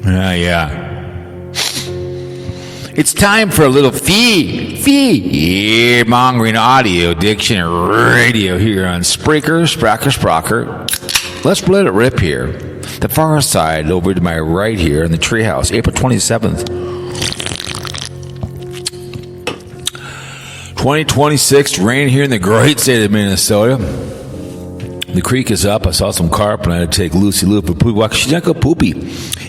Yeah. It's time for a little fear-mongering audio diction radio here on Spreaker. Let's let it rip here. The far side over to my right here in the treehouse, April 27th. 2026, rain here in the great state of Minnesota. The creek is up. I saw some carp and I had to take Lucy Lou for poopy walk. She didn't go poopy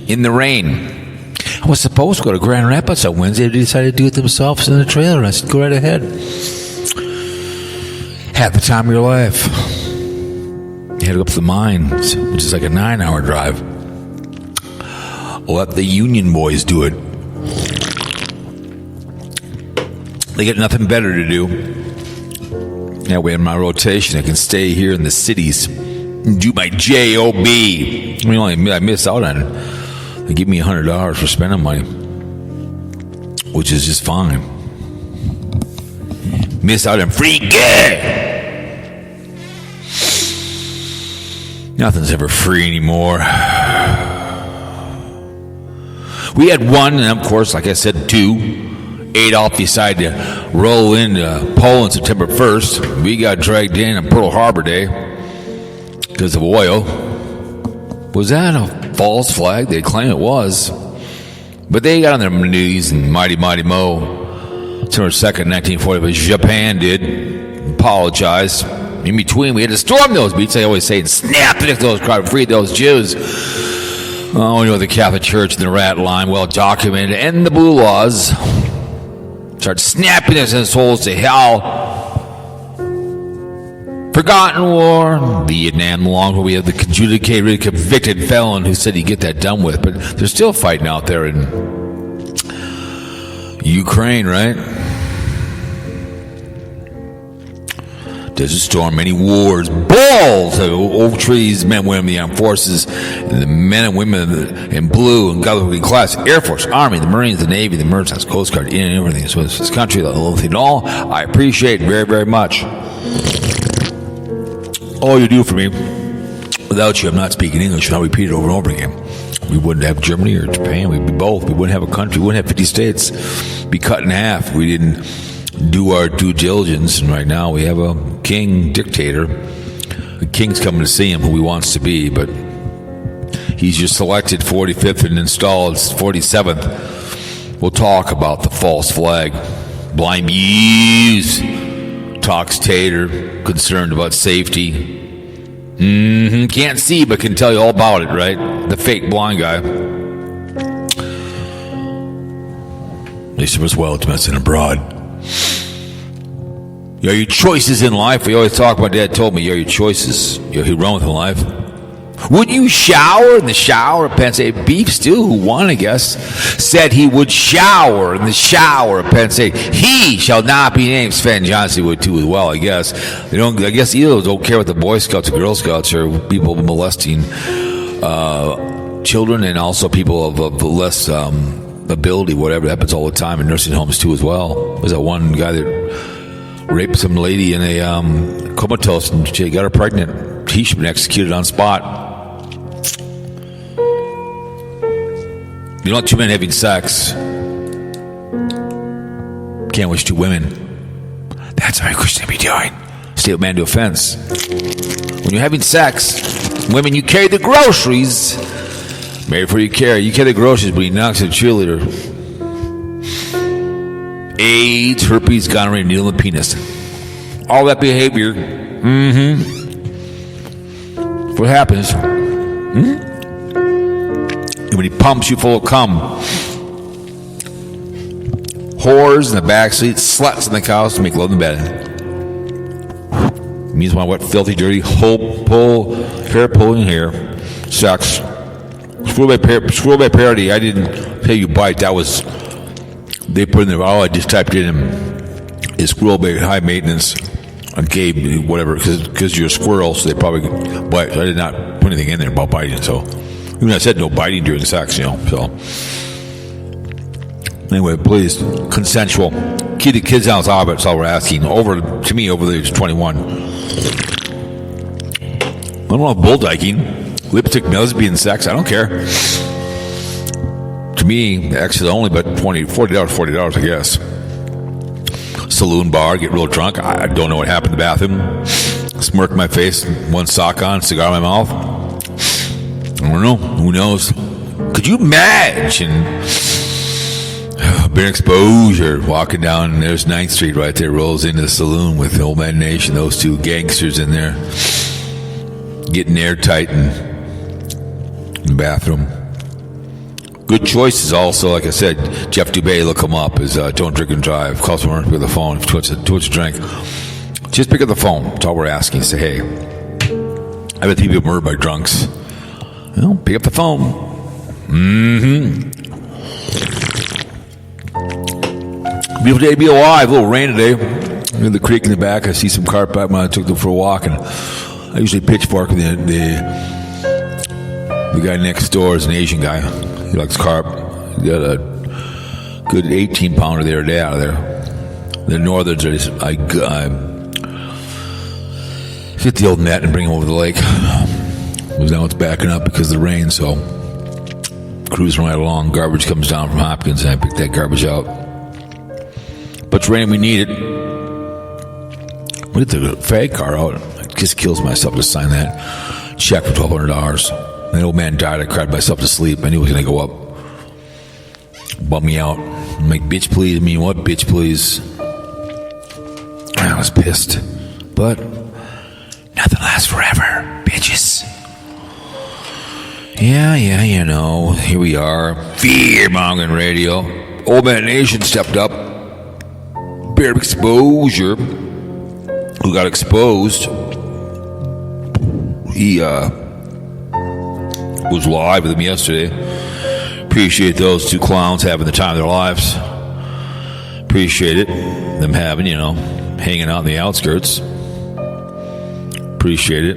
in the rain. I was supposed to go to Grand Rapids on Wednesday. They decided to do it themselves in the trailer. And I said, go right ahead. Have the time of your life. You had to go up to the mine, which is like a 9-hour drive. Let the union boys do it. They get nothing better to do. That way in my rotation, I can stay here in the cities and do my JOB. I miss out on it. They give me $100 for spending money, which is just fine. Miss out on free gay. Nothing's ever free anymore. We had one, and of course, like I said, two. Adolf decided to roll into Poland September 1st. We got dragged in on Pearl Harbor Day because of oil. Was that a false flag? They claim it was. But they got on their knees and mighty mo. September 2nd, 1940, but Japan did. Apologized. In between, we had to storm those beaches, I always say, and snap the neck those crowd, free those Jews. Oh, we know the Catholic Church and the rat line, well documented, and the blue laws. Start snapping their souls to hell. Forgotten war, Vietnam, long where we have the adjudicated, convicted felon who said he'd get that done with, but they're still fighting out there in Ukraine, right? Desert Storm, many wars, balls of oak trees, men, women, the armed forces, and the men and women in blue and government class, Air Force, Army, the Marines, the Navy, the Merchants, Coast Guard, and everything. So this country, the whole thing, all I appreciate very, very much. All you do for me, without you, I'm not speaking English, and I'll repeat it over and over again. We wouldn't have Germany or Japan. We'd be both. We wouldn't have a country. We wouldn't have 50 states. Be cut in half. We didn't do our due diligence, and right now we have a king dictator. The king's coming to see him who he wants to be, but he's just selected 45th and installed 47th. We'll talk about the false flag. BlindViews talks Tater, concerned about safety. Can't see, but can tell you all about it, right? The fake blind guy. They serve us well at domestic and abroad. Your choices in life. We always talk about. Dad told me, your choices. He run with in life. Would you shower in the shower? Penn State beef stew, who won, I guess, said he would shower in the shower. Penn State. He shall not be named. Sven Johnson would too as well, I guess. They don't. I guess either of those don't care what the Boy Scouts or Girl Scouts or people molesting children, and also people of less ability, whatever. That happens all the time in nursing homes too as well. There's that one guy that raped some lady in a comatose and she got her pregnant. He should have been executed on spot. You don't want two men having sex. Can't wish two women. That's how a Christian be doing. State of man to offense. When you're having sex, women, you carry the groceries. Married before you carry. You carry the groceries, but you knocks at a cheerleader. AIDS, herpes, gonorrhea, needle in the penis. All that behavior. What happens? When he pumps you full of cum. Whores in the backseat, sluts in the couch to make love in bed. Means when I wet, filthy, dirty, hair pulling hair, sex. Screw by parody. I didn't tell you bite. That was. They put in there, I just typed in is squirrel bait high maintenance on gay, whatever, because you're a squirrel, so they probably bite. I did not put anything in there about biting, so even I said no biting during sex, so. Anyway, please, consensual. Keep the kids out of the that's all we're asking. Over the age of 21. I don't want bull dyking, lipstick, lesbian sex, I don't care. me, exit only, but $40, I guess. Saloon bar, get real drunk. I don't know what happened in the bathroom. Smirk my face, one sock on, cigar in my mouth. I don't know. Who knows? Could you imagine being exposure walking down, and there's 9th Street right there, rolls into the saloon with Old Man Nation, those two gangsters in there, getting airtight in the bathroom. Good choices also, like I said, Jeff Dubay, look him up, is Don't Drink and Drive. Call someone, pick up the phone, if you want to drink. Just pick up the phone. That's all we're asking. Say, hey, I've had people murdered by drunks. Well, pick up the phone. Beautiful day to be alive. A little rain today. In the creek in the back, I see some carp back when I took them for a walk, and I usually pitchfork the guy next door is an Asian guy. He likes carp. He got a good 18-pounder the other day out of there. The northerns are just, I get the old net and bring them over the lake. Because now it's backing up because of the rain, so cruising right along. Garbage comes down from Hopkins, and I pick that garbage out. But it's raining, we need it. We get the fag car out. It just kills myself to sign that check for $1,200. That old man died. I cried myself to sleep. I knew he was going to go up. Bum me out. I'm like, bitch, please. I mean, what, bitch, please? I was pissed. But nothing lasts forever, bitches. Yeah, you know. Here we are. Fear-mongering radio. Old Man Nation stepped up. Bear of exposure. Who got exposed. He, was live with him yesterday. Appreciate those two clowns having the time of their lives. Appreciate it. Them having, hanging out in the outskirts. Appreciate it.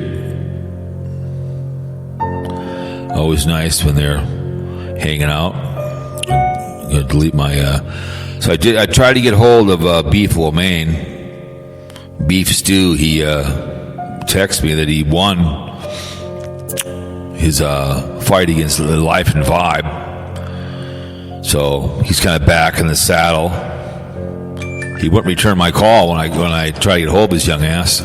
Always nice when they're hanging out. I'm going to delete my... So I tried to get hold of Beef Lomain. Beef Stew, he texted me that he won his fight against Life and Vibe. So he's kind of back in the saddle. He wouldn't return my call when I tried to get hold of his young ass.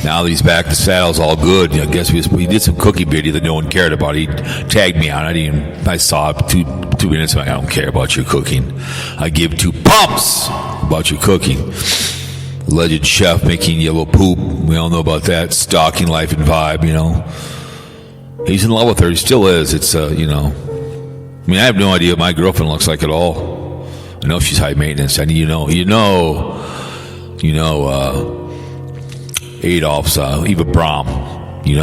Now that he's back, the saddle's all good. I guess he did some cookie video that no one cared about. He tagged me on it. I saw it 2 minutes. I don't care about your cooking. I give 2 pumps about your cooking. Alleged chef making yellow poop. We all know about that. Stalking Life and Vibe, He's in love with her. He still is. It's, I mean, I have no idea what my girlfriend looks like at all. I know she's high maintenance. And Adolph's Eva Braun.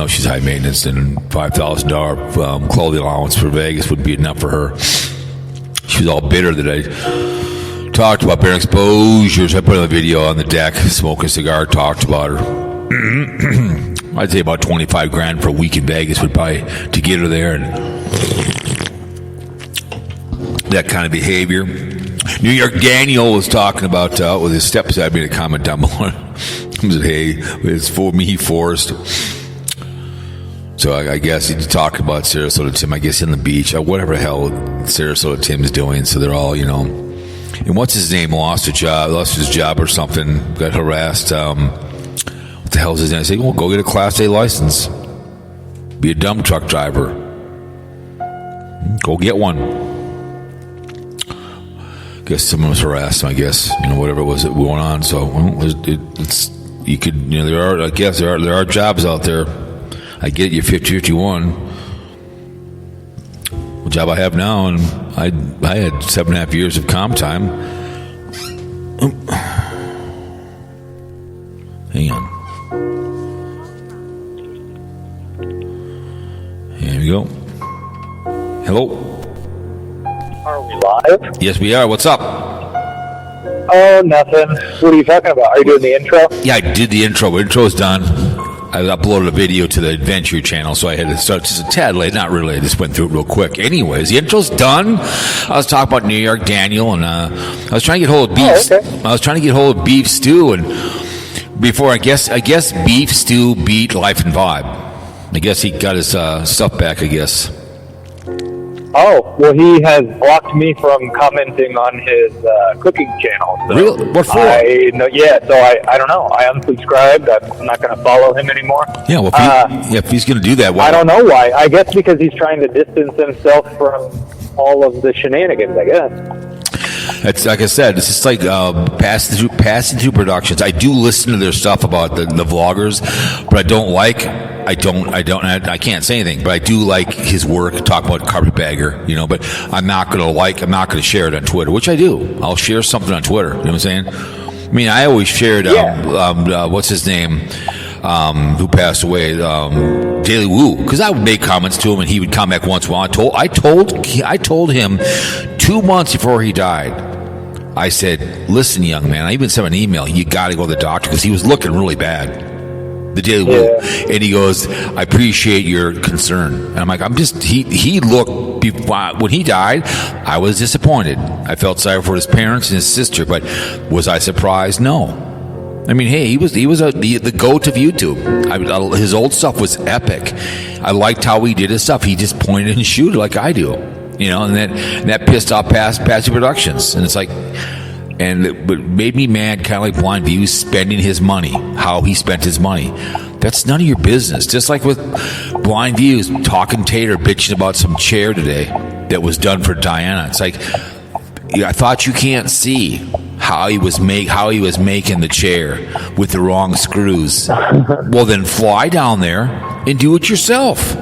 She's high maintenance, and $5,000 clothing allowance for Vegas would be enough for her. She was all bitter that I talked about bear exposures. I put on the video on the deck, smoking a cigar, talked about her. I'd say about $25,000 for a week in Vegas would buy to get her there, and that kind of behavior. New York Daniel was talking about with his stepson. Made a comment down below. He said, "Hey, it's for me, Forrest." So I guess he's talking about Sarasota Tim. I guess in the beach, or whatever the hell Sarasota Tim's doing. So they're all, And what's his name? Lost his job or something. Got harassed. What the hell is his name? I say, well, go get a Class A license. Be a dump truck driver. Go get one. Guess someone was harassed him, I guess. Whatever it was that going on. So it's you could, there are jobs out there. I get you 50-51. The job I have now, and I had 7.5 years of comp time. Hang on. Here we go. Hello. Are we live? Yes, we are. What's up? Oh, nothing. What are you talking about? Are you doing the intro? Yeah, I did the intro. The intro's done. I uploaded a video to the Adventure channel, so I had to start just a tad late. Not really. I just went through it real quick. Anyways, the intro's done. I was talking about New York Daniel, and I was trying to get hold of Beef. Oh, okay. I was trying to get hold of Beef Stew, and before I guess Beef Stew beat Life and Vibe. I guess he got his stuff back. I guess. Oh, well, he has blocked me from commenting on his cooking channel. So Really? What for? So I don't know. I unsubscribed. I'm not going to follow him anymore. Yeah, well, if he's going to do that, why? I don't know why. I guess because he's trying to distance himself from all of the shenanigans, I guess. It's like I said, it's just like passing through productions. I do listen to their stuff about the vloggers, but I can't say anything, but I do like his work, talk about Carpetbagger, but I'm not going to share it on Twitter, which I do. I'll share something on Twitter, you know what I'm saying? I mean, I always shared, what's his name, who passed away, Daily Woo, because I would make comments to him and he would come back once in a while. I told him 2 months before he died, I said, listen, young man, I even sent him an email, you got to go to the doctor, because he was looking really bad. The Daily Woo. And he goes, I appreciate your concern. And I'm like, he looked, when he died, I was disappointed. I felt sorry for his parents and his sister, but was I surprised? No. I mean, hey, he was the GOAT of YouTube. His old stuff was epic. I liked how he did his stuff. He just pointed and shooted like I do, and that pissed off Patsy Productions. And it's like, and it made me mad, kind of like BlindViews spending his money, how he spent his money. That's none of your business. Just like with BlindViews talking Tater, bitching about some chair today that was done for Diana. It's like, I thought you can't see how he was making the chair with the wrong screws. Well, then fly down there and do it yourself.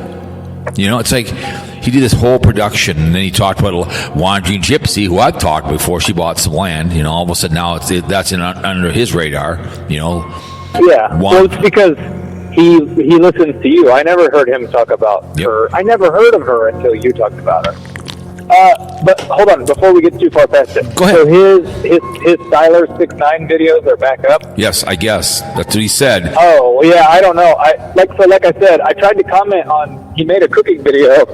It's like he did this whole production, and then he talked about Wandering Gypsy, who I've talked before. She bought some land. All of a sudden now that's under his radar. Yeah. Well, it's because he listens to you. I never heard him talk about her. I never heard of her until you talked about her. But hold on, before we get too far past it. Go ahead. So his Styler 6'9" videos are back up? Yes, I guess. That's what he said. Oh, yeah, I don't know. Like I said, I tried to comment on, he made a cooking video,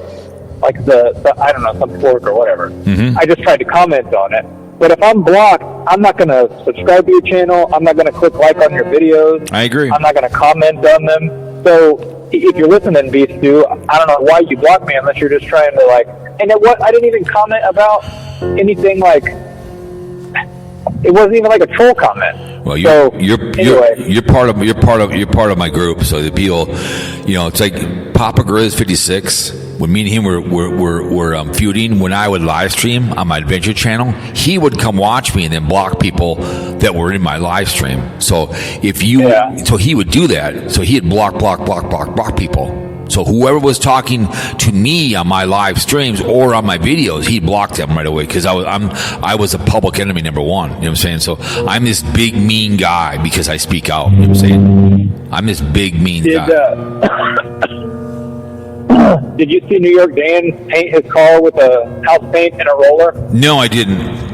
like I don't know, some pork or whatever. Mm-hmm. I just tried to comment on it. But if I'm blocked, I'm not going to subscribe to your channel. I'm not going to click like on your videos. I agree. I'm not going to comment on them. So if you're listening, Beast Stew, I don't know why you blocked me unless you're just trying to and I didn't even comment about anything it wasn't even like a troll comment. Well, you're part of my group. So the people, it's like Papa Grizz 56. When me and him were feuding, when I would live stream on my adventure channel, he would come watch me and then block people that were in my live stream. So so he would do that. So he'd block people. So whoever was talking to me on my live streams or on my videos, he'd block them right away, because I was a public enemy number one. You know what I'm saying? So I'm this big mean guy because I speak out. You know what I'm saying? I'm this big mean guy. Did you see New York Dan paint his car with a house paint and a roller? No, I didn't.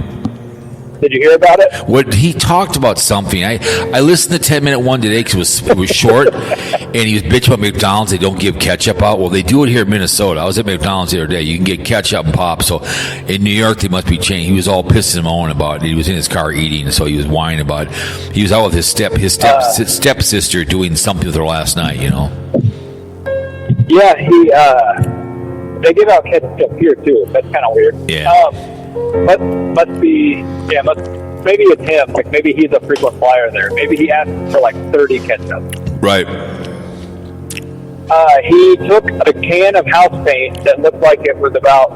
Did you hear about it? What he talked about something. I listened to 10-minute one today because it was short, and he was bitching about McDonald's. They don't give ketchup out. Well, they do it here in Minnesota. I was at McDonald's the other day. You can get ketchup and pop. So in New York, they must be changed. He was all pissing and moaning about it. He was in his car eating, so he was whining about it. He was out with his stepsister doing something with her last night. Yeah, they give out ketchup here too. That's kind of weird. Yeah. Maybe it's him. Maybe he's a frequent flyer there. Maybe he asked for 30 ketchup. Right. He took a can of house paint that looked like it was about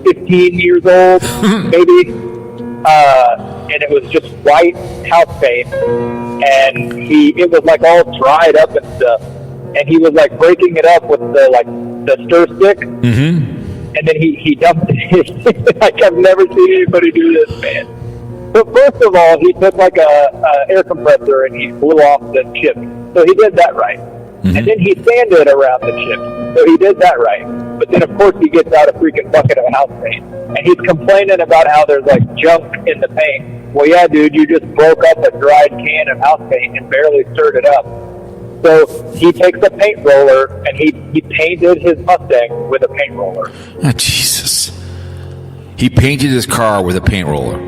15 years old, maybe, and it was just white house paint, and it was all dried up and stuff, and he was breaking it up with the stir stick. Mm-hmm. And then he dumped it. I've never seen anybody do this, man. But first of all, he took a air compressor and he blew off the chips. So he did that right. Mm-hmm. And then he sanded around the chips. So he did that right. But then, of course, he gets out a freaking bucket of house paint. And he's complaining about how there's junk in the paint. Well, yeah, dude, you just broke up a dried can of house paint and barely stirred it up. So he takes a paint roller and he painted his Mustang with a paint roller. Oh, Jesus. He painted his car with a paint roller.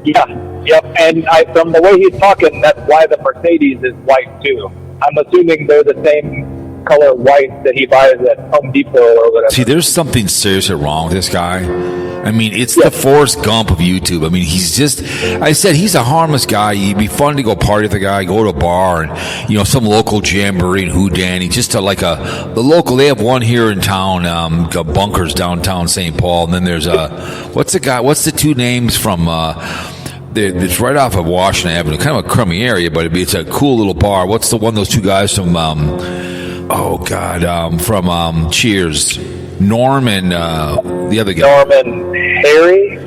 Yeah, yep. And from the way he's talking, that's why the Mercedes is white too. I'm assuming they're the same color white that he buys at Home Depot or whatever. See, there's something seriously wrong with this guy. I mean, it's the Forrest Gump of YouTube. I mean, he's just, I said, he's a harmless guy. He'd be fun to go party with the guy, go to a bar and, you know, some local jamboree and hoodanny. Just to like the local, they have one here in town, Bunkers downtown St. Paul. And then there's what's the two names from, it's right off of Washington Avenue, kind of a crummy area, but it's a cool little bar. What's the one, those two guys from, from Cheers? Norm and the other guy. Norm and Harry?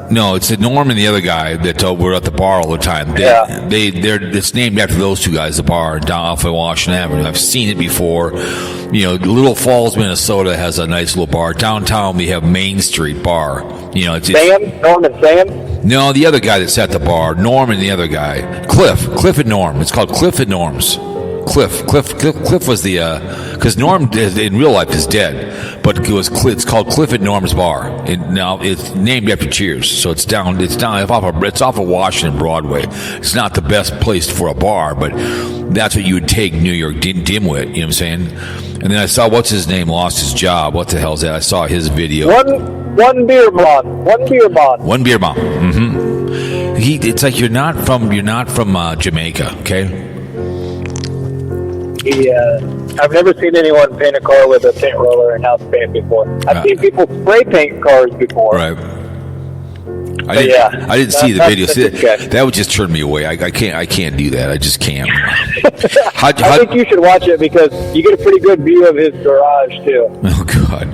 No, it's Norm and the other guy that were at the bar all the time. It's named after those two guys, the bar down off of Washington Avenue. I've seen it before. You know, Little Falls, Minnesota has a nice little bar. Downtown we have Main Street Bar. You know, Sam? Norm and Sam? No, the other guy that's at the bar. Norm and the other guy. Cliff and Norm. It's called Cliff and Norm's. Cliff was the because Norm in real life is dead, but it's called Cliff and Norm's Bar. And now it's named after Cheers, so it's off of Washington Broadway. It's not the best place for a bar, but that's what you would take New York dimwit. You know what I'm saying? And then I saw what's his name lost his job. What the hell's that? I saw his video. One beer bomb. One beer bomb. Mm-hmm. It's like you're not from Jamaica, okay? I've never seen anyone paint a car with a paint roller and house paint before. I've seen people spray paint cars before. Right. I didn't see the video. That would just turn me away. I can't do that. I just can't. I think you should watch it because you get a pretty good view of his garage too. Oh God!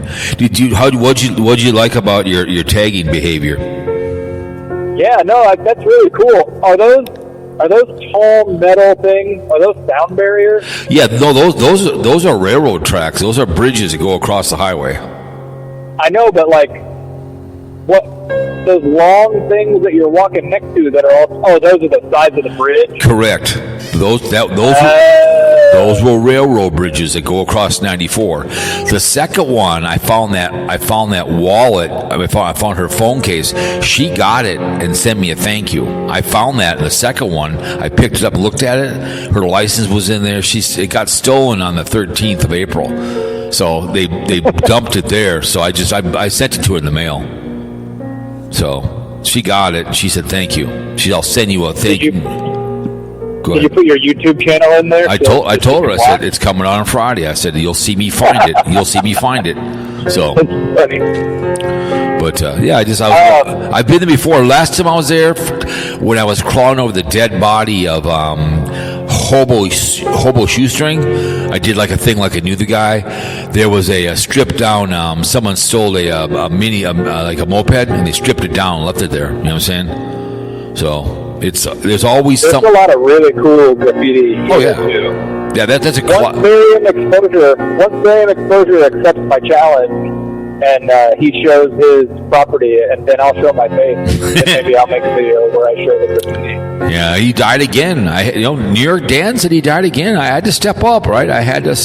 What'd you like about your tagging behavior? Yeah, no, that's really cool. Are those tall metal things? Are those sound barriers? Yeah, no, those are railroad tracks. Those are bridges that go across the highway. I know, but like, what? Those long things that you're walking next to that are all, those are the sides of the bridge? Correct. Those were railroad bridges that go across 94. The second one, I found that wallet. I found her phone case. She got it and sent me a thank you. I found that in the second one. I picked it up and looked at it. Her license was in there. It got stolen on the 13th of April. So they dumped it there. So I sent it to her in the mail. So she got it. She said thank you. I'll send you a thank you. Did you put your YouTube channel in there? I told her. I said it's coming on Friday. I said you'll see me find it. You'll see me find it. So, funny. But I've been there before. Last time I was there, when I was crawling over the dead body of Hobo Shoestring, I did like a thing like I knew the guy. There was a stripped down. Someone stole a mini like a moped, and they stripped it down and left it there. You know what I'm saying? So. There's a lot of really cool graffiti. Oh yeah, too. Yeah. That's a Once Barium Exposure accepts my challenge, and he shows his property, and then I'll show my face, and maybe I'll make a video where I show the graffiti. Yeah, he died again. New York Dan said he died again. I had to step up, right? I had to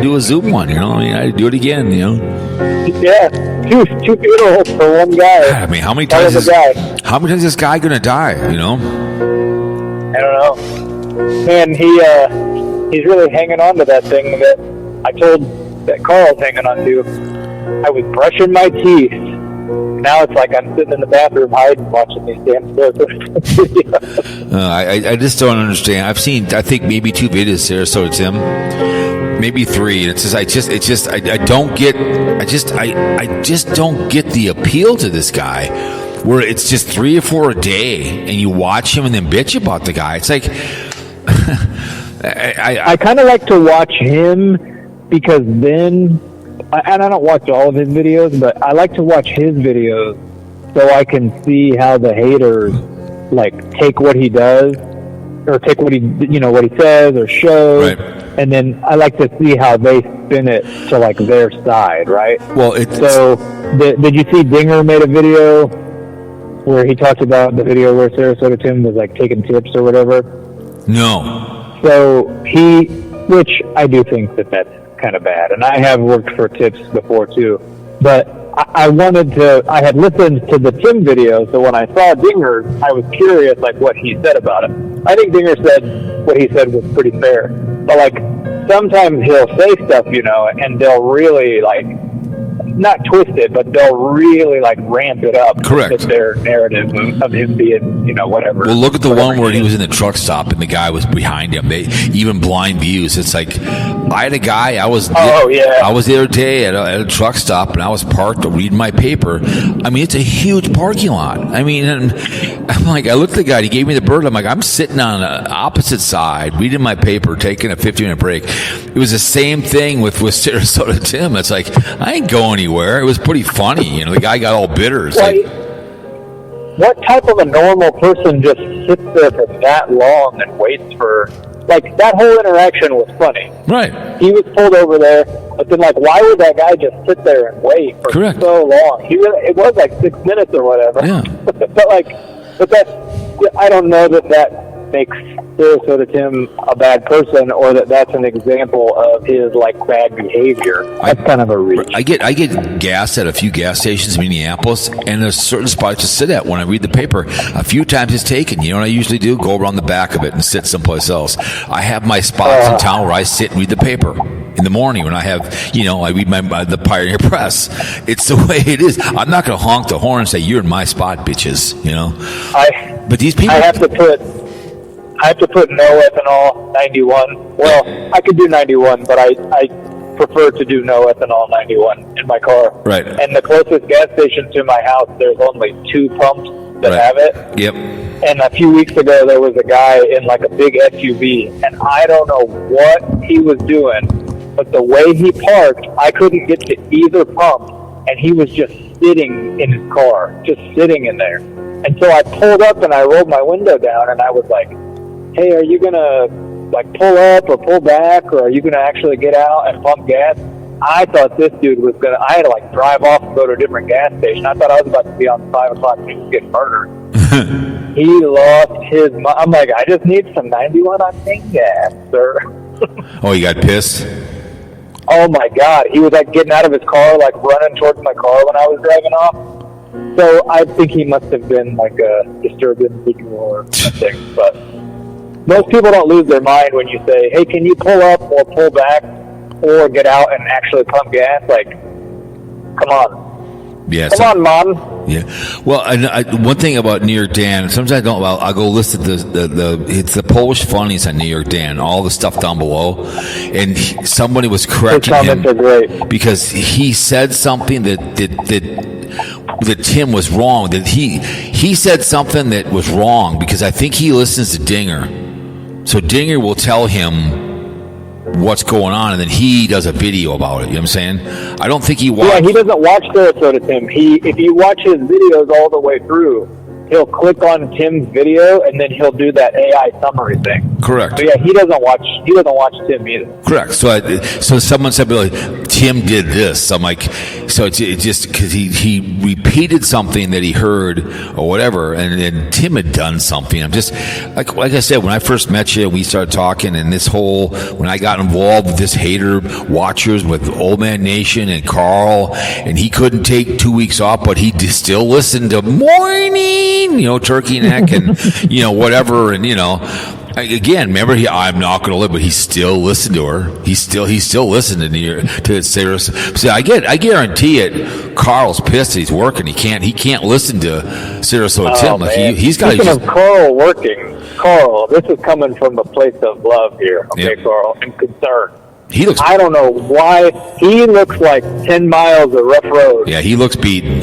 do a Zoom one. I had to do it again. Yeah, two funerals for one guy. I mean, how many times is this guy gonna die? I don't know. Man, he's really hanging on to that thing that Carl's hanging on to. I was brushing my teeth. Now it's like I'm sitting in the bathroom hiding, watching these damn videos. I just don't understand. I've seen, I think maybe 2 videos there, so it's him. Maybe 3. And I just don't get the appeal to this guy, where it's just 3 or 4 a day, and you watch him and then bitch about the guy. It's like I kind of like to watch him because then, and I don't watch all of his videos, but I like to watch his videos so I can see how the haters take what he does, or take what he says or shows. Right. And then I like to see how they spin it to their side, right? Well, did you see Dinger made a video where he talked about the video where Sarasota Tim was taking tips or whatever? No. So which I do think that's kind of bad, and I have worked for tips before too. But I had listened to the Tim video, so when I saw Dinger, I was curious what he said about it. I think Dinger said what he said was pretty fair. But sometimes he'll say stuff, and they'll really like not twist it, but they'll really like ramp it up. Correct. With their narrative of him being, whatever. Well, look at the one where he was in the truck stop and the guy was behind him. Even BlindViews. It's like I had a guy. I was the other day at a truck stop and I was parked reading my paper. I mean, it's a huge parking lot. I mean, and I'm like, I looked at the guy. He gave me the bird. I'm like, I'm sitting on the opposite side reading my paper, taking a 15-minute break. It was the same thing with Sarasota Tim. It's like I ain't going anywhere. It was pretty funny. The guy got all bitter. It's like, what type of a normal person just sits there for that long and waits for, like, that whole interaction was funny. Right. He was pulled over there, but then, like, why would that guy just sit there and wait for so long? It was like 6 minutes or whatever. Yeah. but I don't know that makes Sarasota Tim a bad person, or that's an example of his like bad behavior. That's kind of a reach. I get gas at a few gas stations in Minneapolis, and there's certain spots to sit at when I read the paper. A few times it's taken. You know what I usually do? Go around the back of it and sit someplace else. I have my spots in town where I sit and read the paper in the morning when I have, I read the Pioneer Press. It's the way it is. I'm not going to honk the horn and say, "You're in my spot, bitches." But these people. I have to put no ethanol 91. Well, I could do 91, but I prefer to do no ethanol 91 in my car. Right. And the closest gas station to my house, there's only 2 pumps that have it. Yep. And a few weeks ago, there was a guy in like a big SUV, and I don't know what he was doing, but the way he parked, I couldn't get to either pump, and he was just sitting in his car, just sitting in there. And so I pulled up and I rolled my window down, and I was like, "Hey, are you gonna like pull up or pull back, or are you gonna actually get out and pump gas?" I thought this dude was gonna. I had to like drive off and go to a different gas station. I thought I was about to be on 5 o'clock and he was getting murdered. He lost his mind. I'm like, I just need some 91 octane gas, sir. Oh, you got pissed? Oh my God, he was like getting out of his car, like running towards my car when I was driving off. So I think he must have been like a disturbed individual or something, but. Most people don't lose their mind when you say, "Hey, can you pull up or pull back or get out and actually pump gas?" Like, come on. Yeah, come on, Mom. Yeah. Well, one thing about New York Dan, sometimes I don't. I'll go list it's the Polish funnies on New York Dan, all the stuff down below, and somebody was correcting him are great. because he said something that Tim was wrong. That he said something that was wrong because I think he listens to Dinger. So Dinger will tell him what's going on, and then he does a video about it. You know what I'm saying? I don't think he watched. Yeah, he doesn't watch Sarasota Tim. If you watch his videos all the way through, he'll click on Tim's video, and then he'll do that AI summary thing. Correct. So yeah, he doesn't watch Tim either. Correct. So someone said, like, Tim did this. I'm like, so it's just because he repeated something that he heard or whatever, and then Tim had done something. I'm just like I said, when I first met you, we started talking, and when I got involved with this hater watchers with Old Man Nation and Carl, and he couldn't take 2 weeks off, but he still listened to Morning. Turkey neck and, whatever. And, again, remember, I'm not going to live, but he still listened to her. He still listened to Sarah. See, I guarantee it. Carl's pissed that he's working. He can't listen to Sarasota Tim. Like he's got. Speaking of Carl working, Carl, this is coming from a place of love here. Okay, yep. Carl, and concern. I don't know why he looks like 10 miles of rough road. Yeah, he looks beaten.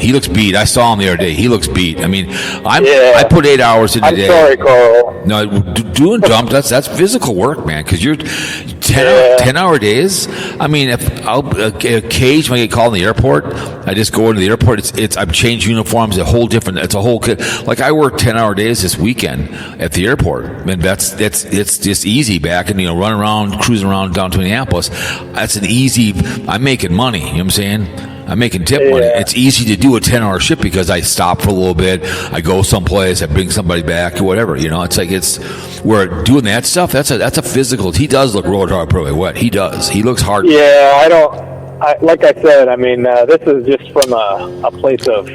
I saw him the other day. He looks beat. I mean, I put 8 hours in a day. I'm sorry, Carl. No, doing jump, that's physical work, man, because you're 10-hour days. I mean, if I'll occasionally get called in the airport, I just go into the airport. I've changed uniforms, it's a whole like I worked 10-hour days this weekend at the airport. And it's just easy back and running around, cruising around down to Minneapolis. That's an easy. I'm making money. You know what I'm saying? I'm making tip money. It's easy to do a 10-hour shift because I stop for a little bit. I go someplace. I bring somebody back or whatever. It's we're doing that stuff. That's a physical. He does look road hard, probably wet. He does. He looks hard. Yeah, like I said, I mean, this is just from a place of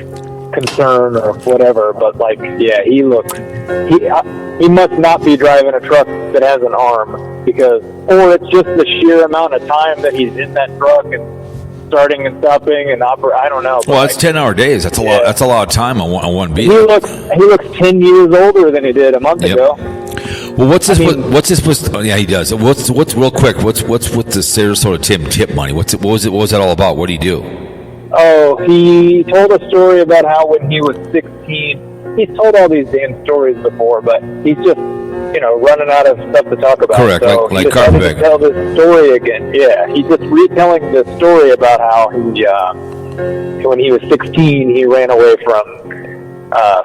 concern or whatever. But he looks. He must not be driving a truck that has an arm. or it's just the sheer amount of time that he's in that truck and starting and stopping and I don't know. Well, that's 10-hour days. That's a lot. That's a lot of time on one beat. He looks 10 years older than he did a month ago. Well, what's this? What's this? Oh, yeah, he does. What's real quick? What's with the Sarasota Tim tip money? What was that all about? What did he do? Oh, he told a story about how when he was 16, he's told all these damn stories before, but he's just running out of stuff to talk about. Correct, so like he decided to tell this story again. Yeah, he's just retelling the story about how when he was 16, he ran away from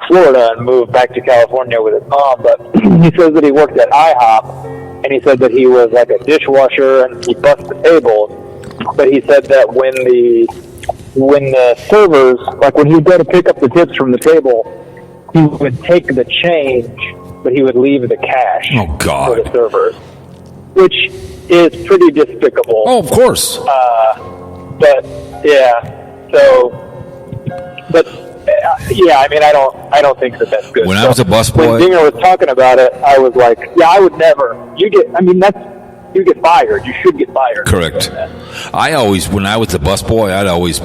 Florida and moved back to California with his mom. But he says that he worked at IHOP, and he said that he was like a dishwasher and he bussed the tables. But he said that when the servers, like when he would go to pick up the tips from the table, he would take the change, but he would leave the cash for the servers, which is pretty despicable. Oh, of course. But yeah, I mean, I don't think that that's good. When I was a busboy, when Dinger was talking about it, I was like, yeah, I would never. You get fired. You should get fired. Correct. When I was a busboy, I'd always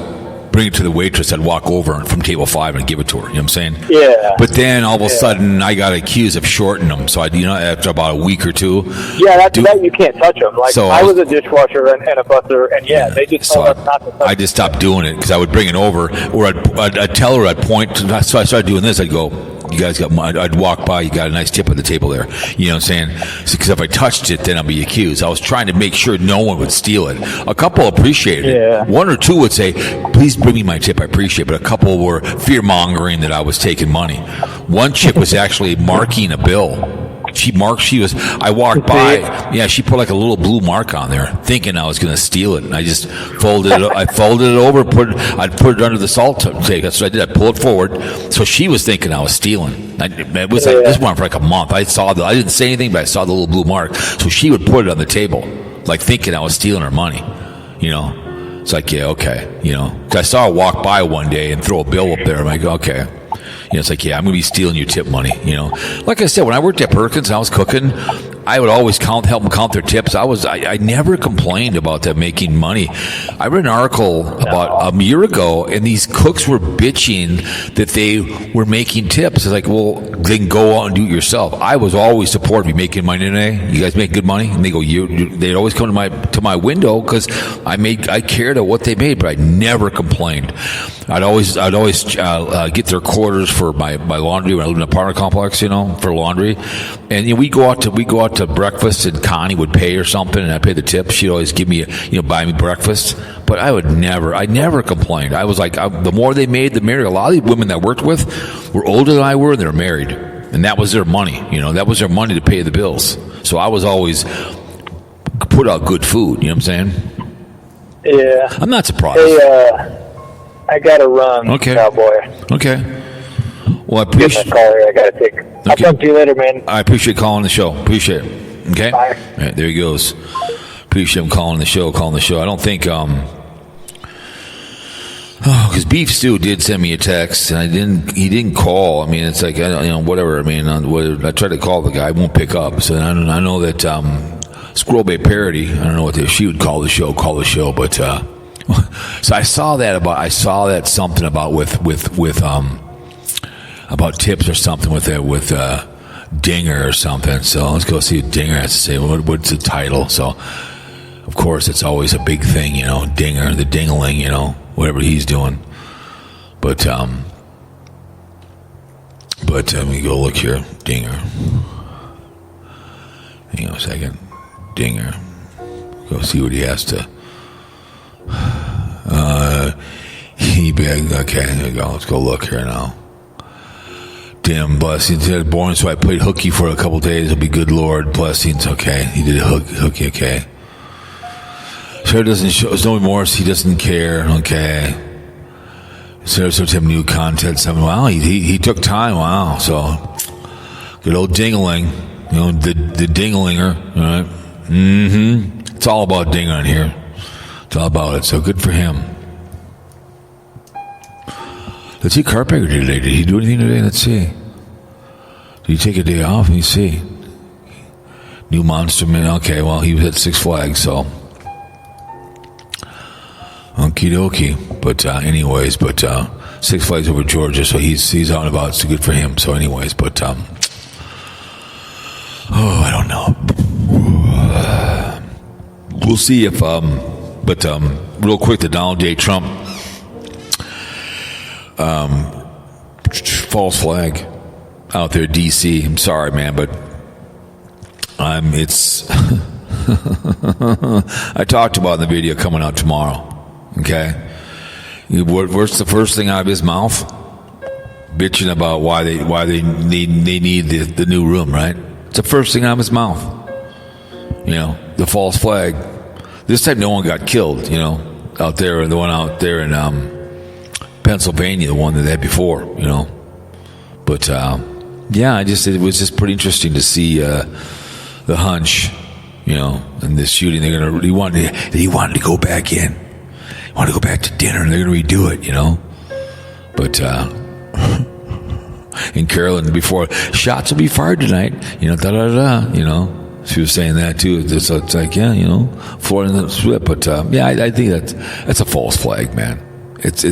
bring it to the waitress. I'd walk over from table 5 and give it to her. You know what I'm saying? Yeah. But then all of a sudden, I got accused of shorting them. So after about a week or two. Yeah, that you can't touch them. Like I was a dishwasher and a busser, and they just told us not to touch I just stopped doing it because I would bring it over, or I'd tell her, I'd point. So I started doing this. I'd go, you guys got I'd walk by, you got a nice tip at the table there. You know what I'm saying? Because if I touched it, then I'd be accused. I was trying to make sure no one would steal it. A couple appreciated it. One or two would say, please bring me my tip, I appreciate it. But a couple were fear-mongering that I was taking money. One chick was actually marking a bill. I walked by. Yeah, she put like a little blue mark on there, thinking I was going to steal it. And I just folded it. I folded it over, I'd put it under the salt take. That's what I did. I pulled it forward. So she was thinking I was stealing. It was like this one for like a month. I didn't say anything, but I saw the little blue mark. So she would put it on the table, like thinking I was stealing her money. It's like, yeah, okay. 'Cause I saw her walk by one day and throw a bill up there. I'm like, okay. It's like, yeah, I'm going to be stealing your tip money. Like I said, when I worked at Perkins and I was cooking, I would always help them count their tips. I never complained about them making money. I read an article about a year ago, and these cooks were bitching that they were making tips. It's like, well, then go out and do it yourself. I was always supportive. You making money today? You guys make good money? And they go, they'd always come to my window because I cared about what they made, but I never complained. I'd always get their quarters for my laundry when I lived in an apartment complex, for laundry. And we go out to breakfast, and Connie would pay or something, and I'd pay the tip. She'd always give me buy me breakfast. But I never complained. I was like, the more they made, the merrier. A lot of the women that I worked with were older than I were, and they were married, and that was their money. That was their money to pay the bills. So I was always put out good food. You know what I'm saying? Yeah. I'm not surprised. Hey, I gotta run, Cowboy. Okay. Well, I Get appreciate. my call here. I gotta take. I'll talk to you later, man. I appreciate calling the show. Appreciate it. Okay. Bye. All right, there he goes. Appreciate him calling the show. I don't think. Because Beef Stew did send me a text, and he didn't call. I mean, it's like whatever. I mean, I tried to call the guy, I won't pick up. So I know that Squirrel Bay Parody. I don't know what she would call the show, but. So I saw that something about about tips or something with Dinger or something. So let's go see what Dinger has to say. What's the title? So of course it's always a big thing, Dinger, the dingling, whatever he's doing. But let me go look here. Dinger. Hang on a second. Dinger. Go see what he has to. Okay, there you go. Let's go look here now. Damn, blessings. He was born, so I played hooky for a couple days. It'll be good, Lord. Blessings. Okay, he did hooky. Okay. Sure doesn't show. There's no remorse. He doesn't care. Okay. So him new content. Something. Wow, he took time. Wow. So good old dingling. The dinglinger. All right. Mm-hmm. It's all about dingling here. It's all about it. So good for him. Let's see, Carpenter today. Did he do anything today? Let's see. Did he take a day off? Let me see. New Monster Man. Okay, well, he was at Six Flags, so. Okie dokie. But, anyways, Six Flags over Georgia, so he's out and about. It's good for him. So, anyways, but, I don't know. We'll see if, real quick, the Donald J. Trump, false flag out there, DC. I'm sorry, man, but it's I talked about in the video coming out tomorrow. Okay, what's the first thing out of his mouth? Bitching about why they need the new room, right? It's the first thing out of his mouth. The false flag. This time, no one got killed. Out there, the one out there in Pennsylvania, the one that they had before. But it was just pretty interesting to see the hunch, in this shooting. He wanted to go back in. He wanted to go back to dinner, and they're going to redo it, But in Carolyn, before, shots will be fired tonight, She was saying that too. It's like, Florida in the split. But I think that's a false flag, man. It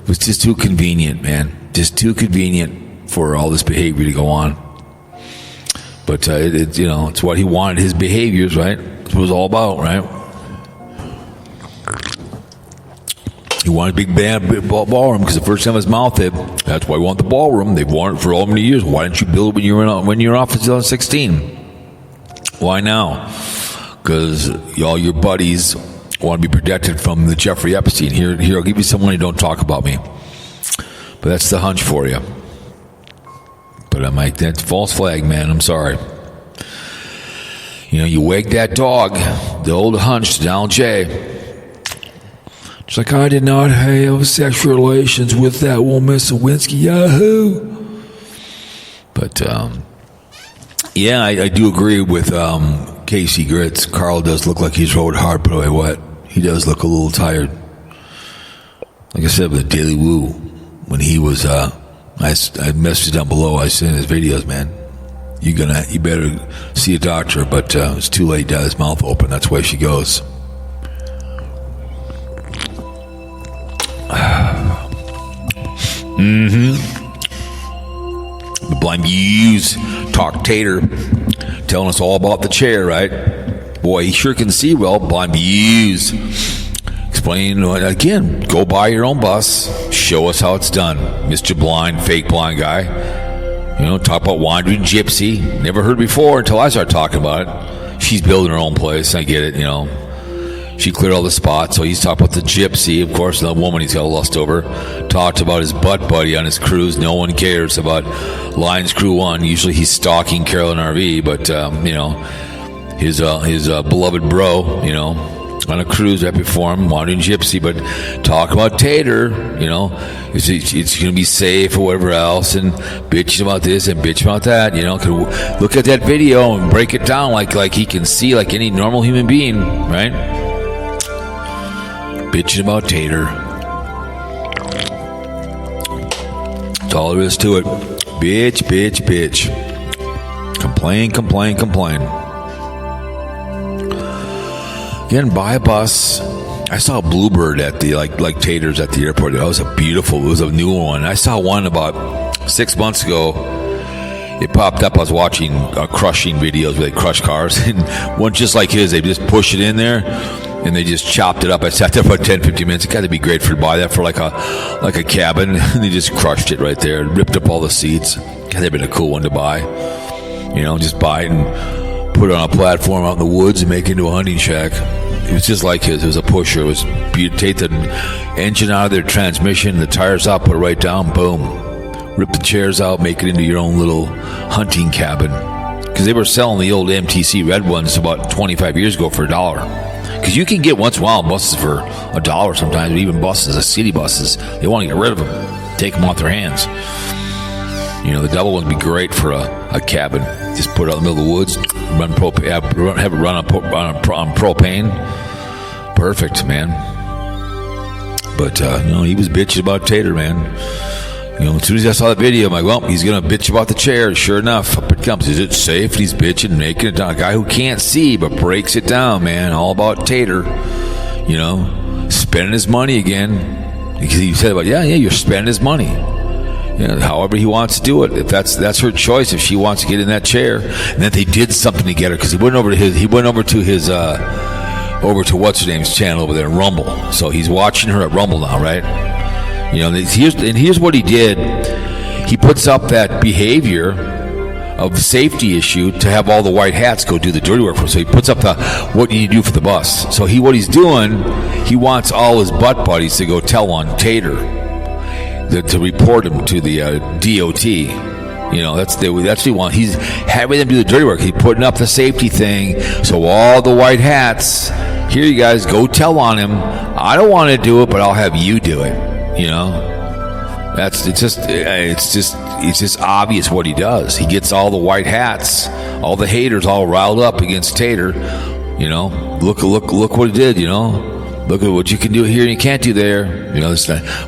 was just too convenient, man. Just too convenient for all this behavior to go on. But it's what he wanted. His behaviors, right? That's what it was all about, right? He wanted a big ballroom because the first time his mouth hit, that's why we want the ballroom. They've wanted it for all many years. Why didn't you build it when you were in office in 2016? Why now? Because all your buddies want to be protected from the Jeffrey Epstein. Here, I'll give you some money. Don't talk about me. But that's the hunch for you. But I'm like, that's false flag, man. I'm sorry. You wake that dog, the old hunch, Donald J. It's like, I did not have sexual relations with that woman, Lewinsky. Yahoo! But, I do agree with KCGrits. Carl does look like he's rode hard, but boy, what? He does look a little tired. Like I said, with the Daily Woo, when he was, I messaged down below, I sent his videos, man. You better see a doctor, but it's too late to have his mouth open. That's why she goes. The BlindViews talk Tater, telling us all about the chair, right? Boy, he sure can see well. BlindViews explaining again. Go buy your own bus. Show us how it's done, Mr. Blind, fake blind guy. Talk about wandering gypsy. Never heard before until I started talking about it. She's building her own place. I get it. She cleared all the spots, so he's talking about the gypsy. Of course, the woman he's got a lust over. Talked about his butt buddy on his cruise. No one cares about Lions Crew 1. Usually he's stalking Carolyn RV, but, his beloved bro, on a cruise right before him, wandering gypsy. But talk about Tater, it's going to be safe or whatever else, and bitching about this and bitching about that, Look at that video and break it down like he can see like any normal human being, right? Bitching about Tater. That's all there is to it. Bitch, bitch, bitch. Complain, complain, complain. Again, buy a bus. I saw a Bluebird at the like Tater's at the airport. That was it was a new one. I saw one about 6 months ago. It popped up. I was watching crushing videos where they crush cars, and one just like his, they just push it in there and they just chopped it up. I sat there for 10-15 minutes. It got to be great to buy that for like a cabin. And they just crushed it right there, ripped up all the seats. That'd been a cool one to buy. Just buy it and put it on a platform out in the woods and make it into a hunting shack. It was just like his. It was a pusher. It was take the engine out of their transmission, the tires out, put it right down, boom. Rip the chairs out, make it into your own little hunting cabin. Because they were selling the old MTC red ones about 25 years ago for $1. Because you can get once in a while buses for $1 sometimes, even buses, city buses. They want to get rid of them, take them off their hands. The double one would be great for a cabin. Just put it out in the middle of the woods, have it run on propane. Perfect, man. But he was bitching about Tater, man. As soon as I saw the video, I'm like, well, he's going to bitch about the chair. Sure enough, up it comes. Is it safe? And he's bitching, making it down. A guy who can't see but breaks it down, man. All about Tater, spending his money again. Because he said, you're spending his money. However he wants to do it. If that's her choice, if she wants to get in that chair. And then they did something together, because he went over to his what's her name's channel over there, Rumble. So he's watching her at Rumble now, right? Here's what he did. He puts up that behavior of safety issue to have all the white hats go do the dirty work for him. So he puts up what you need to do for the bus. So what he's doing, he wants all his butt buddies to go tell on Tater, to report him to the DOT. That's what he wants. He's having them do the dirty work. He's putting up the safety thing. So all the white hats, here you guys, go tell on him. I don't want to do it, but I'll have you do it. It's just obvious what he does. He gets all the white hats, all the haters, all riled up against Tater. Look what he did. Look at what you can do here and you can't do there.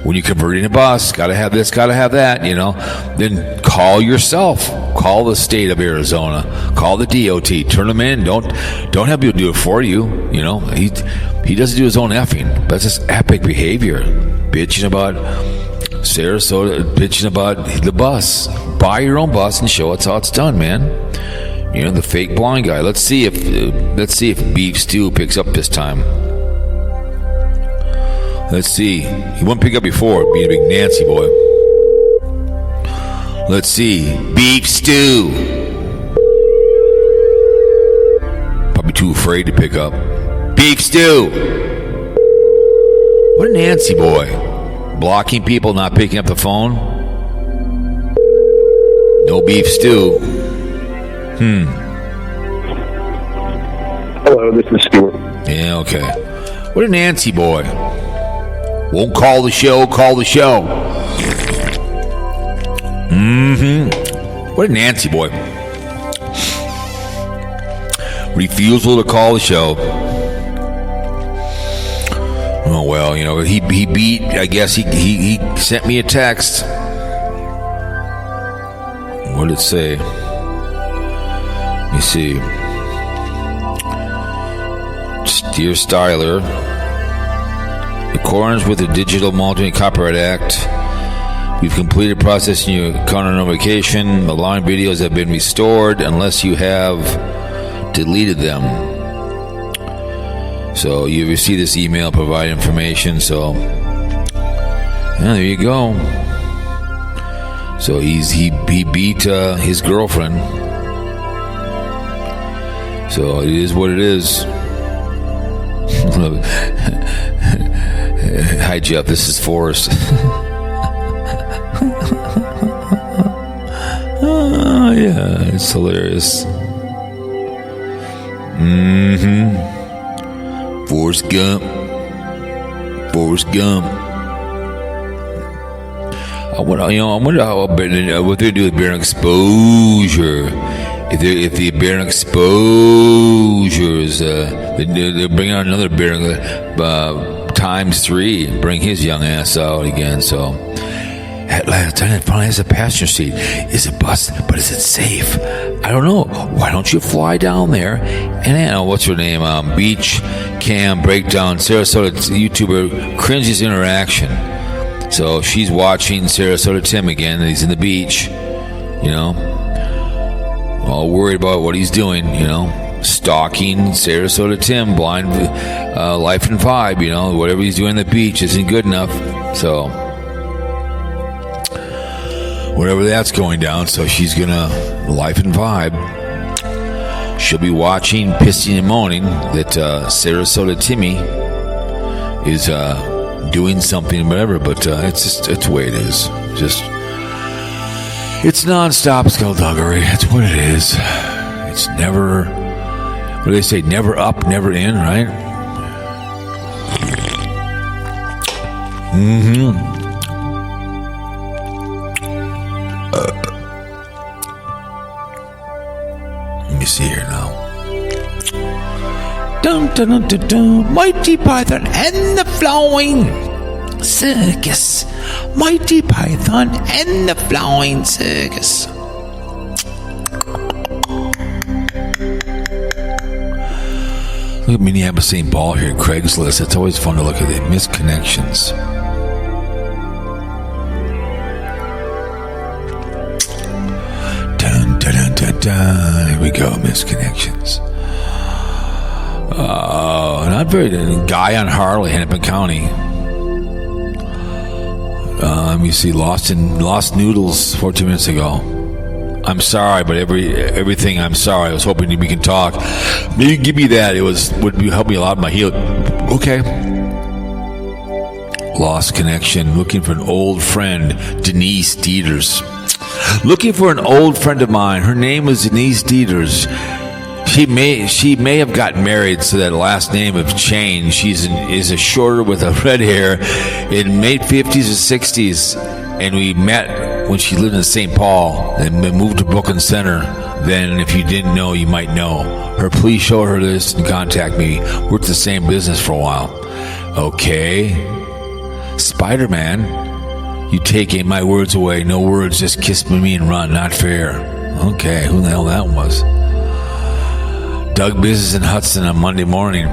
When you're converting a bus, gotta have this, gotta have that. Then call yourself. Call the state of Arizona. Call the DOT. Turn them in. Don't have people do it for you. He doesn't do his own effing. That's just epic behavior. Bitching about Sarasota, bitching about the bus. Buy your own bus and show us how it's done, man. The fake blind guy. Let's see if Beef Stew picks up this time. Let's see. He wouldn't pick up before, being a big Nancy boy. Let's see. Beef Stew. Probably too afraid to pick up. Beef Stew. What a Nancy boy. Blocking people, not picking up the phone. No Beef Stew. Hello, this is Stuart. Yeah, okay. What a Nancy boy. Won't call the show, call the show. What a Nancy boy. Refusal to call the show. Oh, well, he beat, I guess he sent me a text. What did it say? Let me see. Dear Styler, in accordance with the Digital Multimedia Copyright Act, we've completed processing your current notification. The line videos have been restored unless you have deleted them. So you receive this email, provide information. So there you go. So he beat his girlfriend. So it is what it is. Hi Jeff, this is Forrest. Oh yeah, it's hilarious. Forrest Gump. I wonder how what they do with bear exposure. If the bear exposures, they're bringing out another bear times 3 and bring his young ass out again. So, it finally has a passenger seat. Is it bus? But is it safe? I don't know. Why don't you fly down there? And what's her name? Beach Cam Breakdown, Sarasota YouTuber cringes interaction. So she's watching Sarasota Tim again, and he's in the beach, all worried about what he's doing, stalking Sarasota Tim, blind life in 5, whatever he's doing on the beach isn't good enough. So whatever that's going down, so she's gonna life in 5. She'll be watching, pissing and moaning that Sarasota Timmy is doing something, whatever. But it's the way it is. It's non-stop skullduggery. That's what it is. It's never. What do they say? Never up, never in, right? Let me see here now. Dun, dun, dun, dun, dun. Mighty Python and the Flowing Circus. Mighty Python and the Flying Circus. Look at Minneapolis St. Paul here, Craigslist. It's always fun to look at the missed connections. Dun, dun, dun, dun, dun. Here we go, missed connections. Not very. Guy on Harley, Hennepin County. Let me see. Lost noodles 14 minutes ago. I'm sorry, but everything I'm sorry. I was hoping we can talk. Maybe give me that. Would help me a lot in my healing. Okay. Lost connection. Looking for an old friend, Denise Dieters. Looking for an old friend of mine. Her name was Denise Dieters. She may have gotten married, so that last name have changed. Is a shorter with a red hair in mid 50s or 60s, and we met when she lived in St. Paul and moved to Brooklyn Center. Then, if you didn't know, you might know her. Please show her this and contact me. Worked the same business for a while. Okay, Spider-Man, you taking my words away. No words, just kiss me and run. Not fair. Okay, who the hell that was? Doug Business in Hudson on Monday morning.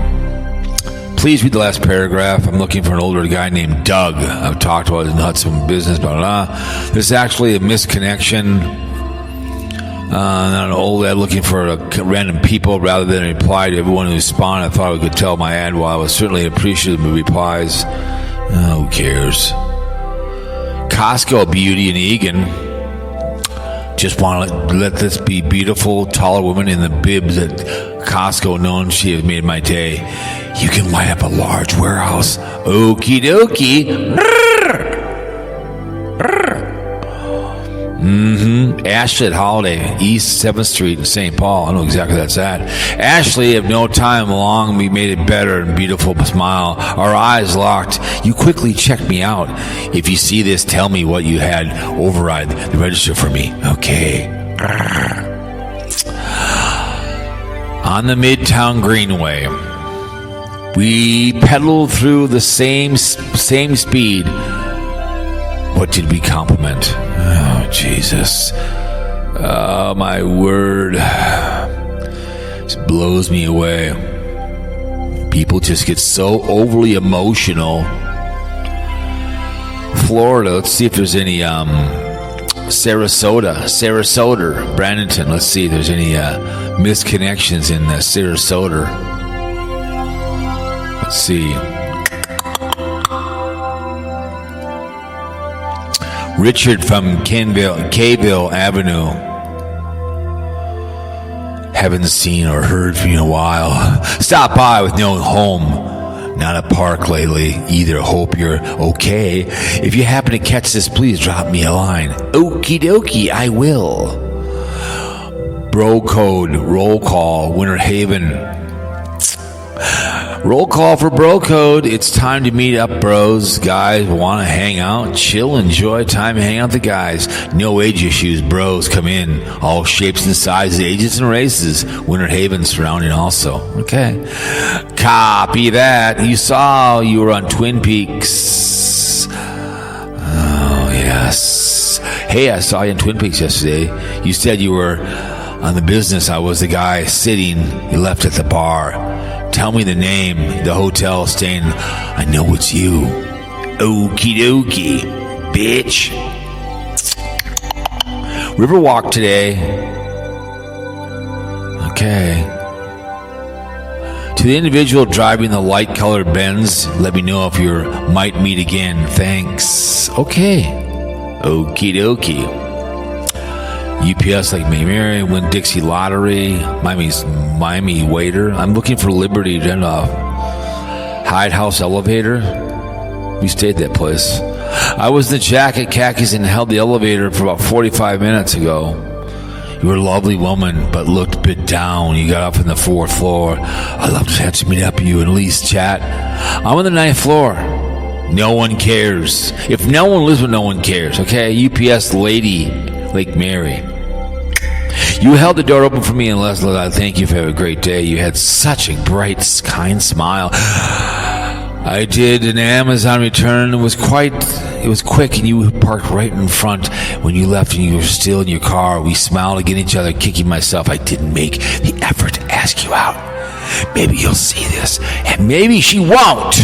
Please read the last paragraph. I'm looking for an older guy named Doug. I've talked about his Hudson business, blah, blah, blah. This is actually a misconnection. Not an old ad looking for random people rather than a reply to everyone who responded. I thought I could tell my ad while I was certainly appreciative of replies. Who cares? Costco Beauty in Egan. Just want to let this be beautiful, taller woman in the bibs at Costco known she has made my day. You can light up a large warehouse. Okie dokie. Ashley at Holiday, East 7th Street in St. Paul. I know exactly where that's at. Ashley, if no time long, we made it better and beautiful smile. Our eyes locked. You quickly checked me out. If you see this, tell me what you had. Override the register for me. Okay. On the Midtown Greenway, we pedaled through the same speed. What did we compliment? Oh, Jesus. Oh, my word. This blows me away. People just get so overly emotional. Florida, let's see if there's any Sarasota, Bradenton. Let's see if there's any misconnections in Sarasota. Let's see. Richard from Kayville Avenue. Haven't seen or heard from you in a while. Stop by with no home. Not a park lately either. Hope you're okay. If you happen to catch this, please drop me a line. Okie dokie, I will. Bro Code, roll call, Winter Haven. Roll call for Bro Code. It's time to meet up, bros. Guys want to hang out, chill, enjoy time to hang out with the guys. No age issues, bros come in. All shapes and sizes, ages and races. Winter Haven surrounding also. Okay. Copy that. You were on Twin Peaks. Oh, yes. Hey, I saw you in Twin Peaks yesterday. You said you were on the business. I was the guy sitting. You left at the bar. Tell me the name, the hotel staying. I know it's you. Okie dokie, bitch. Riverwalk today. Okay. To the individual driving the light-colored Benz, let me know if you might meet again. Thanks. Okay. Okie dokie. UPS like Mary, win Dixie Lottery, Miami waiter. I'm looking for Liberty Hyde House elevator. We stayed at that place. I was in the jacket, khakis, and held the elevator for about 45 minutes ago. You were a lovely woman, but looked a bit down. You got up on the 4th floor. I'd love to have to meet up with you and at least chat. I'm on the 9th floor. No one cares. If no one lives with no one cares, okay? UPS lady, Lake Mary. You held the door open for me, and Leslie, I thank you for having a great day. You had such a bright, kind smile. I did an Amazon return. It was quick, and you parked right in front when you left, and you were still in your car. We smiled again at each other, kicking myself. I didn't make the effort to ask you out. Maybe you'll see this, and maybe she won't.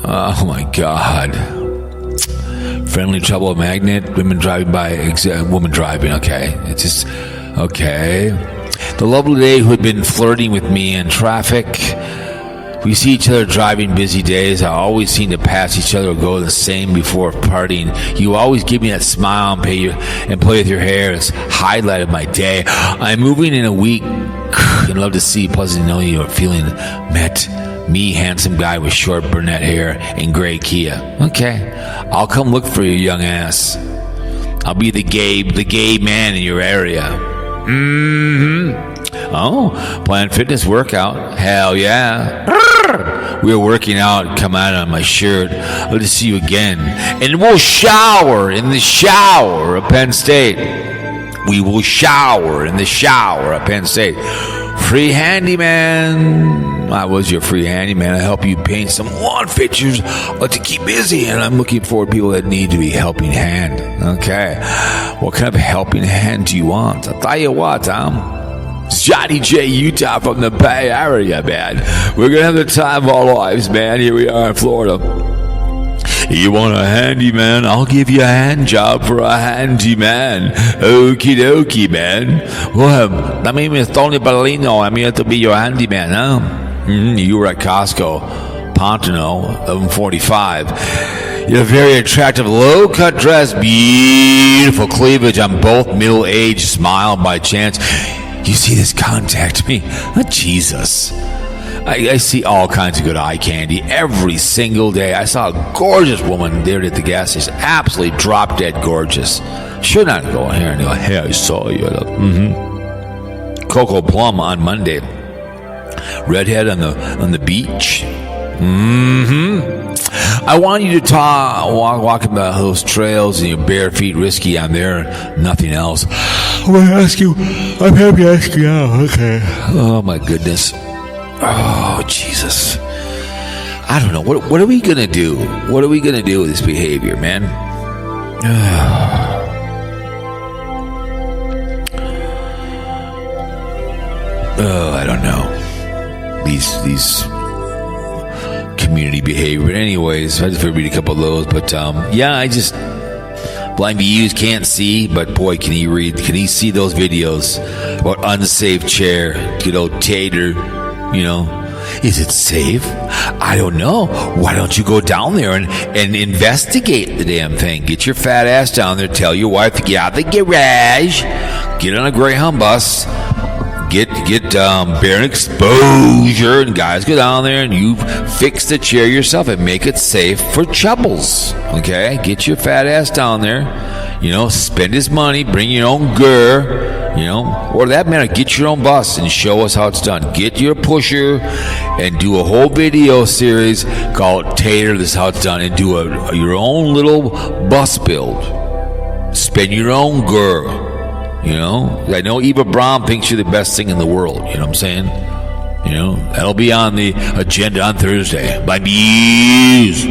Oh my God. Friendly trouble magnet. Women driving by. Woman driving. Okay. It's just okay. The lovely lady who had been flirting with me in traffic. We see each other driving busy days. I always seem to pass each other or go the same before parting. You always give me that smile and play with your hair. It's highlight of my day. I'm moving in a week and love to see, pleasant to know you are feeling met. Me, handsome guy with short brunette hair and gray Kia. Okay, I'll come look for your young ass. I'll be the gay man in your area. Oh, Planet Fitness workout. Hell yeah. We were working out, come out on my shirt. I'll just see you again. And we'll shower in the shower of Penn State. We will shower in the shower of Penn State. Free handyman. I was your free handyman. I help you paint some lawn fixtures to keep busy, and I'm looking for people that need to be helping hand. Okay. What kind of helping hand do you want? I'll tell you what, Johnny J. Utah from the Bay Area, man. We're going to have the time of our lives, man. Here we are in Florida. You want a handyman? I'll give you a hand job for a handyman. Okie dokie, man. Well, my name is Tony Bellino. I'm here to be your handyman, huh? You were at Costco, Pontano, 1145. You have a very attractive low-cut dress, beautiful cleavage on both middle-aged, smile by chance. You see this? Contact me. Oh, Jesus. I see all kinds of good eye candy every single day. I saw a gorgeous woman there at the gas station. Absolutely drop-dead gorgeous. Should not go in here and go, hey, I saw you. Coco Plum on Monday. Redhead on the beach. I want you to walk about those trails and your bare feet risky on there, nothing else. I'm going to ask you. I'm happy to ask you out. Okay. Oh, my goodness. Oh, Jesus. I don't know. What are we going to do? What are we going to do with this behavior, man? I don't know. These community behavior. But anyways, I just read a couple of those. But yeah, I just BlindViews can't see, but boy, can he read? Can he see those videos about unsafe chair? Good old Tater, you know. Is it safe? I don't know. Why don't you go down there and investigate the damn thing? Get your fat ass down there. Tell your wife to get out of the garage. Get on a Greyhound bus. Get bare exposure, and guys go down there and you fix the chair yourself and make it safe for Chubbles. Okay, get your fat ass down there. You know, spend his money, bring your own gear. You know, or that matter, get your own bus and show us how it's done. Get your pusher and do a whole video series called Tater. This is how it's done, and do your own little bus build. Spend your own gear. You know, I know Eva Braun thinks you're the best thing in the world. You know what I'm saying? You know, that'll be on the agenda on Thursday. BlindViews.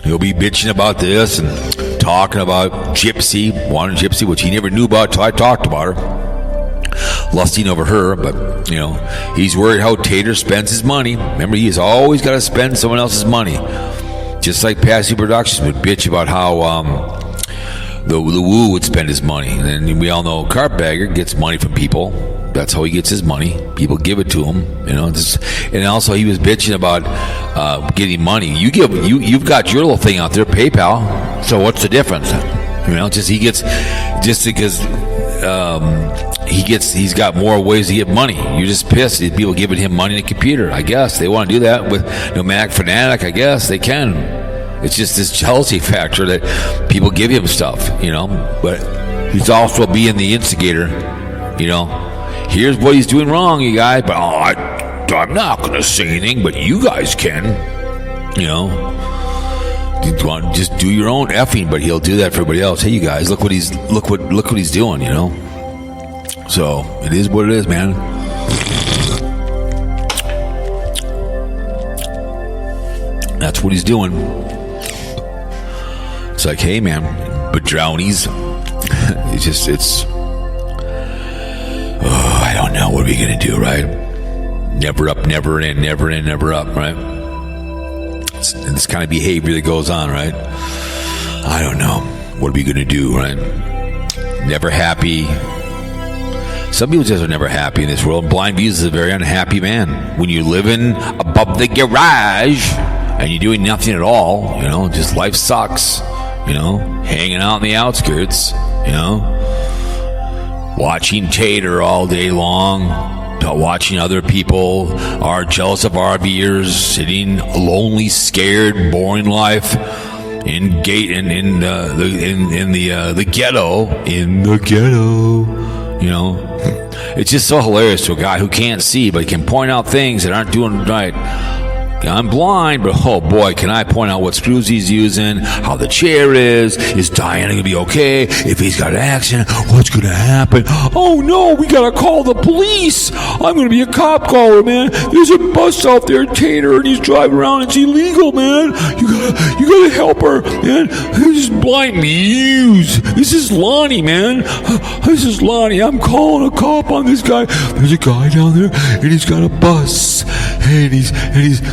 He'll be bitching about this and talking about Gypsy, wanting Gypsy, which he never knew about till I talked about her. Lusting over her, but, you know, he's worried how Tater spends his money. Remember, he's always got to spend someone else's money. Just like Passy Productions would bitch about how, the Woo would spend his money. And then we all know Carpetbagger gets money from people. That's how he gets his money. People give it to him, you know. And also he was bitching about getting money. You've got your little thing out there, PayPal. So what's the difference? You know, he's got more ways to get money. You're just pissed at people giving him money in a computer. I guess they want to do that with Nomadic Fanatic. I guess they can. It's just this jealousy factor that people give him stuff, you know. But he's also being the instigator, you know. Here's what he's doing wrong, you guys. But I'm not going to say anything, but you guys can, you know. Just do your own effing, but he'll do that for everybody else. Hey, you guys, look what he's doing, you know. So it is what it is, man. That's what he's doing. It's like, hey, man, but drownies. I don't know. What are we going to do, right? Never up, never in, never in, never up, right? It's this kind of behavior that goes on, right? I don't know. What are we going to do, right? Never happy. Some people just are never happy in this world. BlindViews is a very unhappy man. When you're living above the garage and you're doing nothing at all, just life sucks, hanging out in the outskirts, watching Tater all day long, watching other people are jealous of RVers, sitting lonely, scared, boring life in the ghetto. It's just so hilarious to a guy who can't see but can point out things that aren't doing right. I'm blind, but oh boy, can I point out what screws he's using, how the chair is Diana going to be okay? If he's got an accident, what's going to happen? Oh no, we got to call the police. I'm going to be a cop caller, man. There's a bus out there, Tater, and he's driving around. It's illegal, man. You got to help her, man. This is BlindViews. This is Lonnie, man. This is Lonnie. I'm calling a cop on this guy. There's a guy down there, and he's got a bus, and he's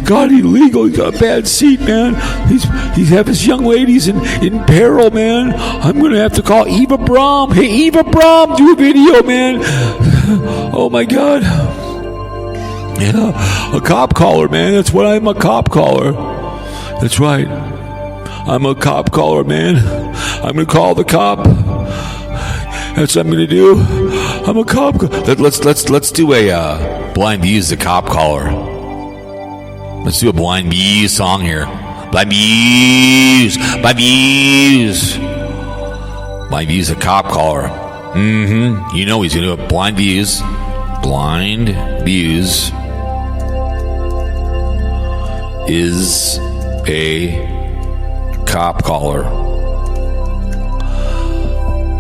got illegal. He's got a bad seat, man. He's have his young ladies in peril, man. I'm gonna have to call Eva Braum. Hey, Eva Braum, do a video, man. Oh my God. Yeah, a cop caller, man. That's what I'm, a cop caller. That's right. I'm a cop caller, man. I'm gonna call the cop. That's what I'm gonna do. I'm a cop. Let's do a BlindViews the cop caller. Let's do a BlindViews song here. BlindViews. BlindViews a cop caller. He's gonna do it. BlindViews is a cop caller.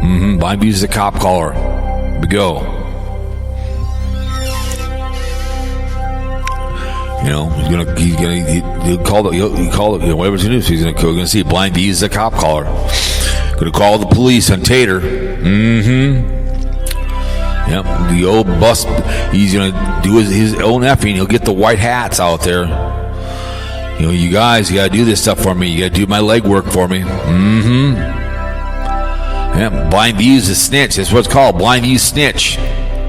BlindViews is a cop caller. Here we go. He'll call whatever he's gonna do. So he's gonna see BlindViews is a cop caller. Gonna call the police on Tater. Yep, the old bus. He's gonna do his own effing. He'll get the white hats out there. You guys, you gotta do this stuff for me. You gotta do my legwork for me. Yeah, BlindViews is snitch. That's what it's called. BlindViews snitch.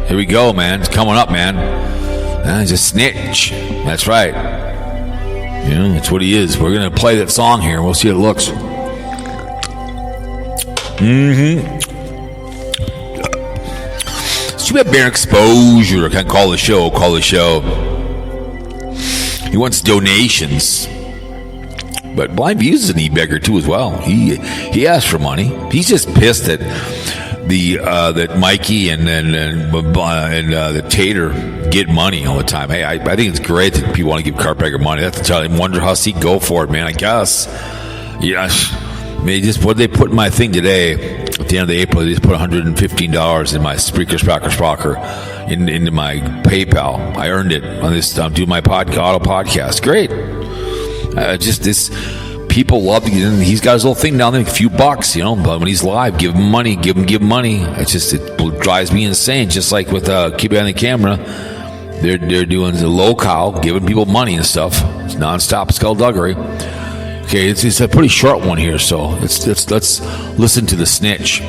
Here we go, man. It's coming up, man. He's a snitch. That's right. That's what he is. We're gonna play that song here. We'll see how it looks. So we have bare exposure. I can't call the show. He wants donations. But BlindViews is an e-beggar too as well. He asked for money. He's just pissed that that Mikey and the Tater get money all the time. Hey, I think it's great that people want to give Cartbagger money. That's the time. Wonder how he go for it, man. I guess. Yeah. What they put in my thing today at the end of April, they just put $115 in my Spreaker into my PayPal. I earned it on this. I'm doing my auto podcast. Great. This people love to get in. He's got his little thing down there, a few bucks, but when he's live, give him money, give him money. It drives me insane. Just like with Keep It on the Camera, they're doing the low-cow, giving people money and stuff. It's non-stop skullduggery. Okay, it's a pretty short one here, so let's listen to the snitch.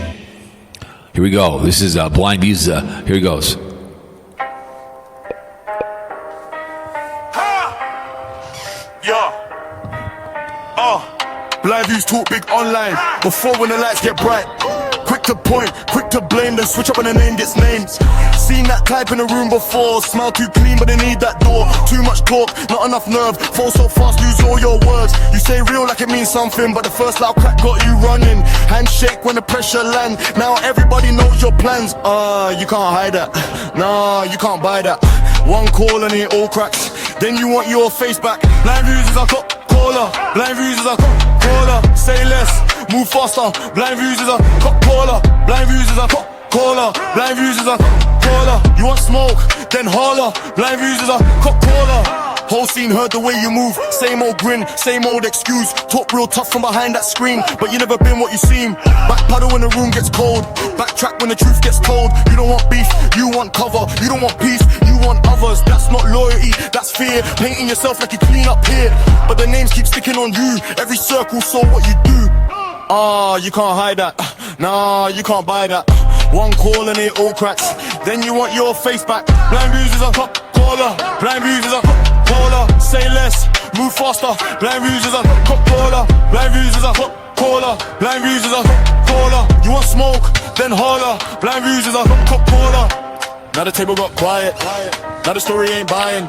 Here we go. This is BlindViews. Here he goes. BlindViews talk big online before when the lights get bright. Quick to point, quick to blame, then switch up when the name gets named. Seen that type in the room before. Smell too clean, but they need that door. Too much talk, not enough nerve. Fall so fast, lose all your words. You say real like it means something, but the first loud crack got you running. Handshake when the pressure land. Now everybody knows your plans. You can't hide that. Nah, you can't buy that. One call and it all cracks. Then you want your face back. BlindViews is a cop caller. BlindViews is a cop caller. Say less, move faster. BlindViews is a cop caller. BlindViews is a cop caller. BlindViews is a cop caller. You want smoke? Then holler. BlindViews is a cop caller. Whole scene heard the way you move. Same old grin, same old excuse. Talk real tough from behind that screen, but you never been what you seem. Back paddle when the room gets cold. Backtrack when the truth gets told. You don't want beef, you want cover. You don't want peace, you want others. That's not loyalty, that's fear. Painting yourself like you clean up here, but the names keep sticking on you. Every circle saw what you do. You can't hide that. Nah, you can't buy that. One call and it all cracks. Then you want your face back. BlindViews is a top caller. BlindViews is a top caller. Say less, move faster. BlindViews is a top caller. BlindViews is a top caller. BlindViews is a top caller. You want smoke? Then holler. BlindViews is a top caller. Now the table got quiet. Now the story ain't buying.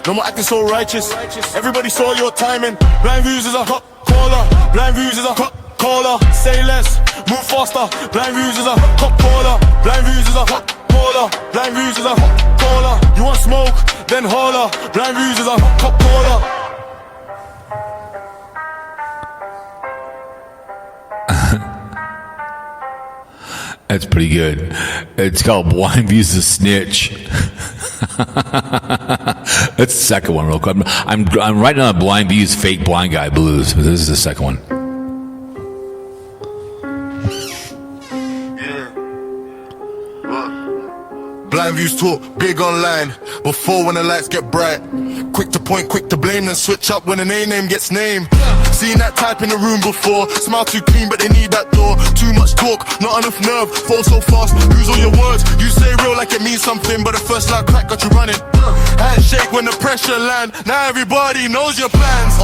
No more acting so righteous. Everybody saw your timing. BlindViews is a top caller. BlindViews is a top caller. Say less, move faster. BlindViews is a top caller. BlindViews is a top caller. BlindViews is a top caller. You want smoke? Then holler. BlindViews is a top caller. That's pretty good. It's called BlindViews the Snitch. That's the second one, real quick. I'm writing on BlindViews Fake Blind Guy Blues, but this is the second one. BlindViews talk big online before when the lights get bright. Quick to point, quick to blame, then switch up when a name gets named. Seen that type in the room before. Smile too clean, but they need that door. Too much talk, not enough nerve. Fall so fast, lose all your words. You say real like it means something, but the first loud crack got you running. Handshake when the pressure land. Now everybody knows your plans.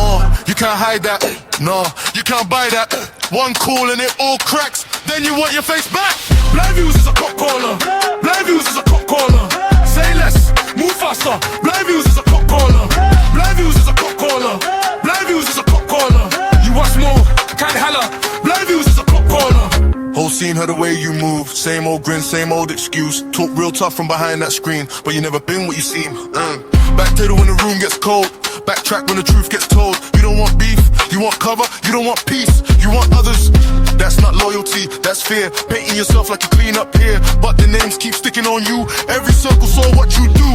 You can't hide that. No, you can't buy that. One call and it all cracks. Then you want your face back. BlindViews is a cop caller. BlindViews is a cop caller. Say less, move faster. BlindViews is a cop caller. BlindViews is a cop caller. BlindViews is a cop caller. You want smoke? Can't holler. BlindViews is a cop caller. Whole scene heard the way you move. Same old grin, same old excuse. Talk real tough from behind that screen, but you never been what you seem. Back Tater when the room gets cold. Backtrack when the truth gets told. You don't want beef, you want cover. You don't want peace, you want others. That's not loyalty, that's fear. Painting yourself like you clean up here, but the names keep sticking on you. Every circle saw what you do.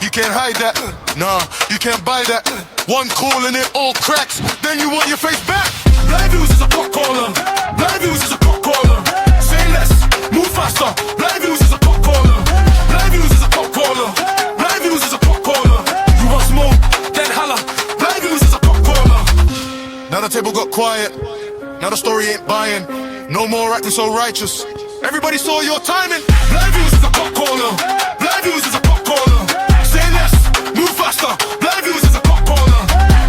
You can't hide that. Nah, you can't buy that. One call and it all cracks. Then you want your face back. BlindViews is a cop caller. BlindViews is a cop caller. Say less, move faster. BlindViews is a cop caller. BlindViews is a cop caller. BlindViews is a cop caller. You want smoke? Then holla. BlindViews is a cop caller. Now the table got quiet. Now the story ain't buying. No more acting so righteous. Everybody saw your timing. BlindViews is a cop caller. BlindViews is a cop caller. Say less, move faster. BlindViews is a cop caller.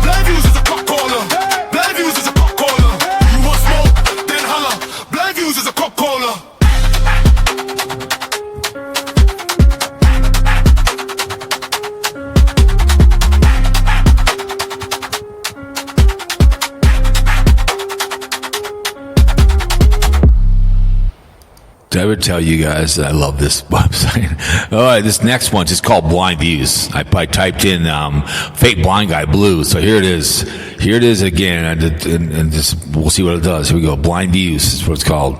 BlindViews is a cop caller. BlindViews is a cop caller. You want smoke? Then holla. BlindViews is a cop caller. Did I ever tell you guys that I love this website? All right, this next one's just called BlindViews. I typed in Fake Blind Guy Blues. So here it is. Here it is again, and just we'll see what it does. Here we go. BlindViews is what it's called.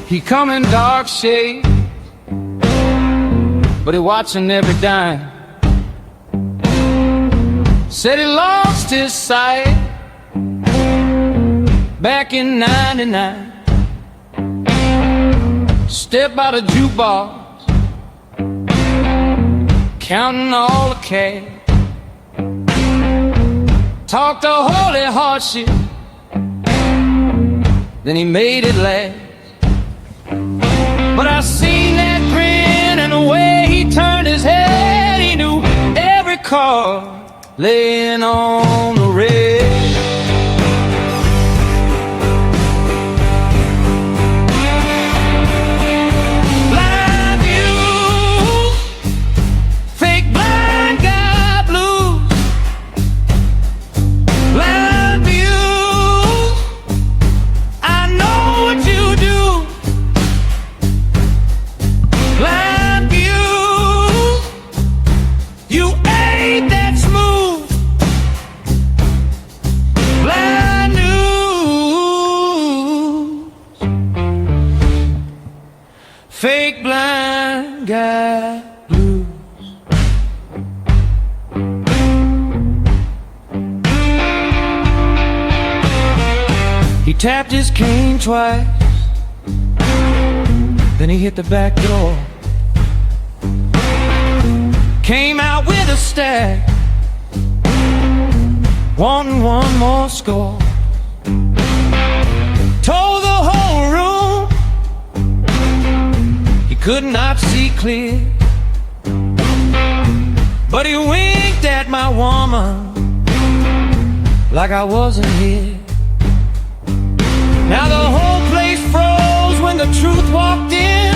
He come in dark shade, but he watching every dime. Said he lost his sight back in '99. Step out of jukebox, counting all the cash. Talked a holy hardship, then he made it last. But I seen that grin and the way he turned his head. He knew every card laying on the red. BlindViews, fake blind guy blues. BlindViews, I know what you do. BlindViews, fake blind guy blues. He tapped his cane twice, then he hit the back door. Came out with a stack, wanting one more score. Told the whole room he could not see clear, but he winked at my woman like I wasn't here. Now the whole place froze when the truth walked in.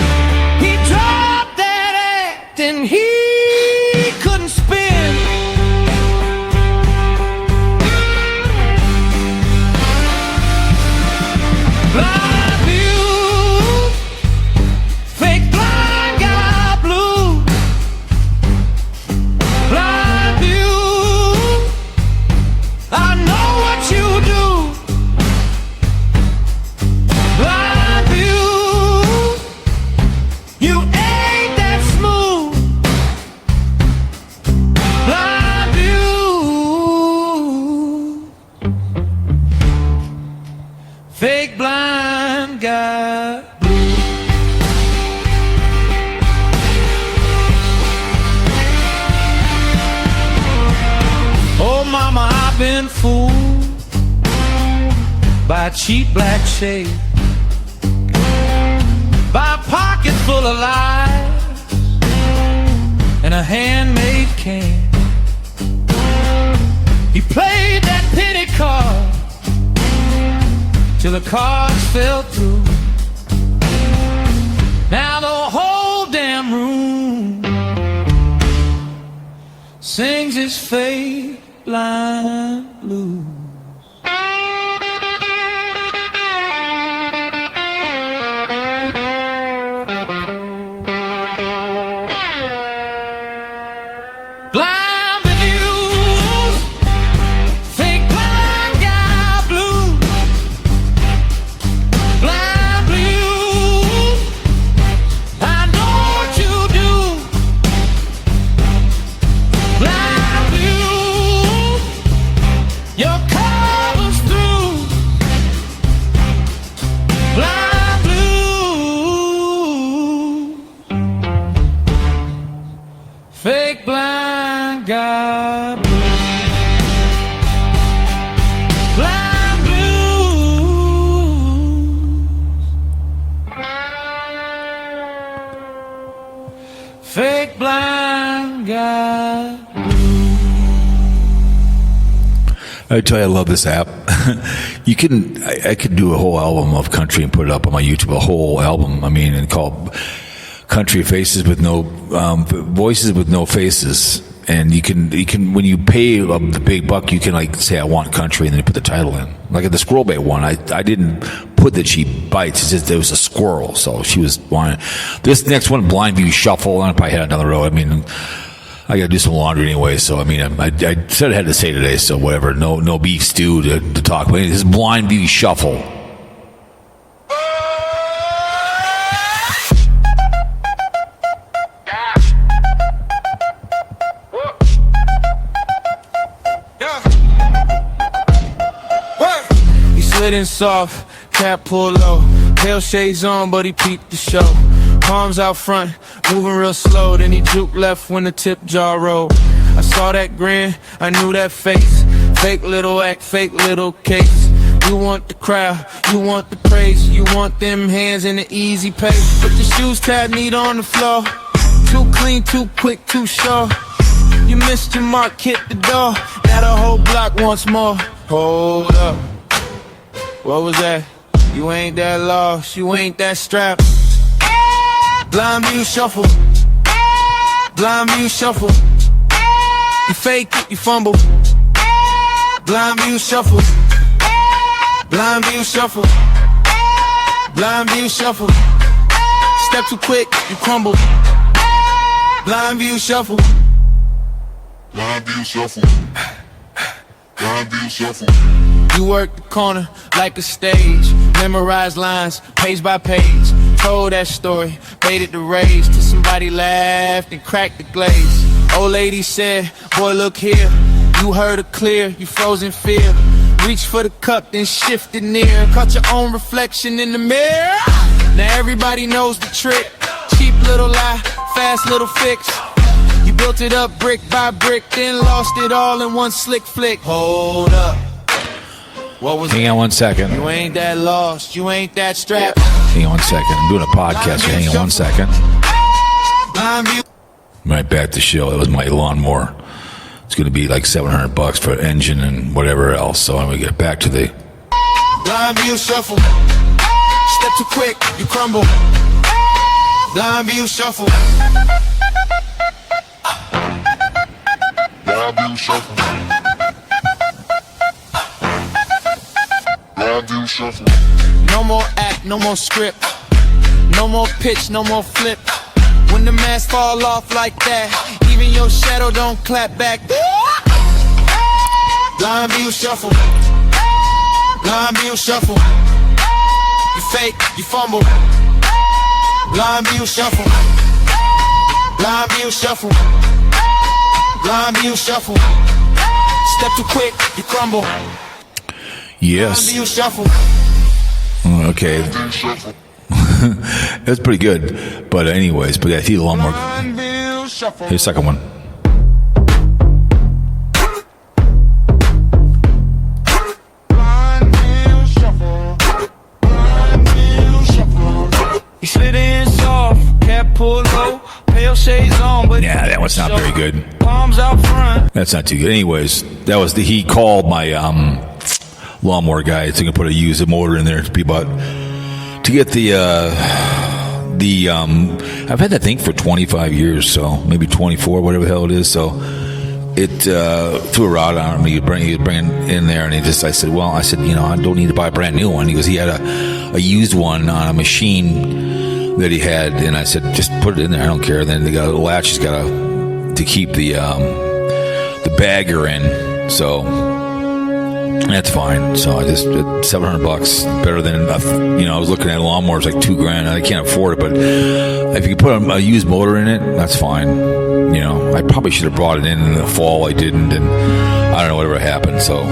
He dropped that act and he couldn't spin. Blind views, fake blind guy blue. Blind views, I know what you do. Blind views, you ain't that smooth. Blind views, fake blind guy blue. Oh mama, I've been fooled by a cheap black shade, by a pocket full of lies and a handmade can. He played that pity card till the cards fell through. Now the whole damn room sings his fake blind blues. Blind views, fake blind guy blue. Blind views, I know what you do. Blind views, your cover's through. Blind blues, fake blind guy blue. Blind blues, fake blind guy. I tell you, I love this app. You can, I could do a whole album of country and put it up on my YouTube, a whole album. I mean, and called Country Faces with No Voices with No Faces. And you can when you pay the big buck, you can like say I want country, and then you put the title in. Like at the Squirrel Bait one, I didn't put that she bites. It's just there was a squirrel, so she was wanting. This next one, BlindViews Shuffle, I'll probably head on down the road. I mean, I got to do some laundry anyway, so I mean, I said I had to say today, so whatever. No beef stew to talk about. This is BlindViews Shuffle. He slid in soft, cap pulled low, tail shades on, but he peeped the show. Palms out front, moving real slow, then he juked left when the tip jar rolled. I saw that grin, I knew that face. Fake little act, fake little case. You want the crowd, you want the praise, you want them hands in the easy pace. Put the shoes tab neat on the floor, too clean, too quick, too sure. You missed your mark, hit the door. Now the whole block wants more. Hold up, what was that? You ain't that lost, you ain't that strapped. Blind view shuffle, blind view shuffle. You fake it, you fumble. Blind view shuffle, blind view shuffle, blind view shuffle. Step too quick, you crumble. Blind view shuffle, Blind view shuffle. Blind view shuffle. you work the corner like a stage. Memorize lines, page by page. told that story, made it the rage till somebody laughed and cracked the glaze. Old lady said, boy, look here, you heard her clear, you froze in fear. Reach for the cup, then shifted near. Caught your own reflection in the mirror. Now everybody knows the trick. Cheap little lie, fast little fix. You built it up brick by brick, then lost it all in one slick flick. Hold up. What was Hang on 1 second. You ain't that lost, you ain't that strapped. Hang on 1 second. I'm doing a podcast. So hang on 1 second. Right back to the show. That was my lawnmower. It's going to be like $700 for an engine and whatever else. So I'm going to get back to the Blind view shuffle. Step too quick, you crumble. Blind view shuffle. Blind view shuffle. Blind view shuffle. No more act, no more script. No more pitch, no more flip. When the mask fall off like that, even your shadow don't clap back. Blind view shuffle. Blind view shuffle. You fake, you fumble. Blind view shuffle. Blind view shuffle. Blind view shuffle. Step too quick, you crumble. yes. Blind view shuffle. Okay. That's pretty good. But anyways, but I feel a lot more. Blind view shuffle. Here's the second one. Blind view shuffle. Blind view shuffle. He slid in soft, cap pulled low, pale shades on, but Yeah, that one's not very good. palms out front. That's not too good. Anyways, that was he called my lawnmower guy. It's going to put a used motor in there to be about to get the I've had that thing for 25 years, so maybe 24, whatever the hell it is. So it threw a rod on me. He would bring it in there, and I said, I don't need to buy a brand new one. He had a used one on a machine that he had, and I said, just put it in there. I don't care. And then the latch has got to keep the bagger in, so that's fine. So I just $700 better than I was looking at lawnmowers like $2,000. I can't afford it, but if you could put a used motor in it, that's fine. I probably should have brought it in the fall. I didn't, and I don't know whatever happened. So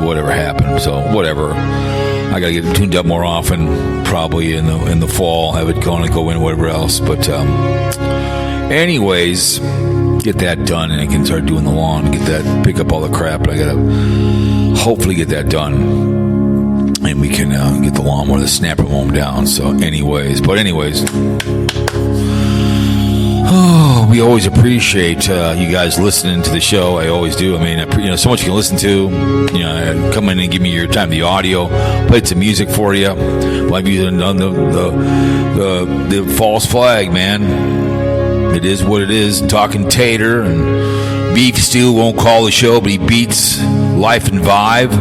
whatever happened. So whatever. I gotta get it tuned up more often, probably in the fall. Have it go in, whatever else. But anyways, get that done, and I can start doing the lawn. Pick up all the crap. But I gotta hopefully get that done, and we can get the lawnmower, the snapper mown down. So, anyways. Oh, we always appreciate you guys listening to the show. I always do. I mean, so much you can listen to. Come in and give me your time. The audio, played some music for you. Like using the false flag, man. It is what it is. Talking Tater and Beef Stew won't call the show, but he beats Life and Vibe.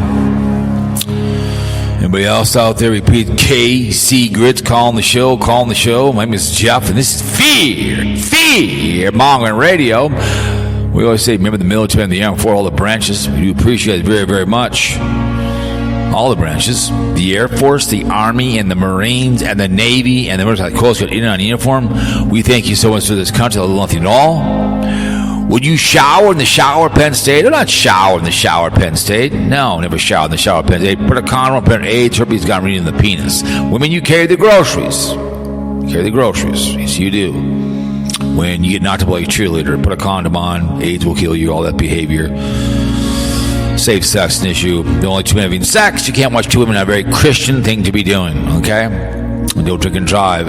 Anybody else out there? Repeat. KCGrits calling the show. My name is Jeff, and this is Fear Mongering Radio. We always say, remember the military and the Army for all the branches. We do appreciate it very, very much. All the branches. The Air Force, the Army, and the Marines, and the Navy, and the Coast Guard in on uniform. We thank you so much for this country. Nothing at all. Would you shower in the shower, Penn State? Or not shower in the shower, Penn State? No, never shower in the shower, Penn State. Put a condom on, prevent AIDS, herpes, gonorrhea in the penis. Women, you carry the groceries. Yes, you do. When you get knocked up like a cheerleader, put a condom on. AIDS will kill you, all that behavior. Safe sex an issue. Don't like two men having sex. You can't watch two women. A very Christian thing to be doing, okay? And don't drink and drive.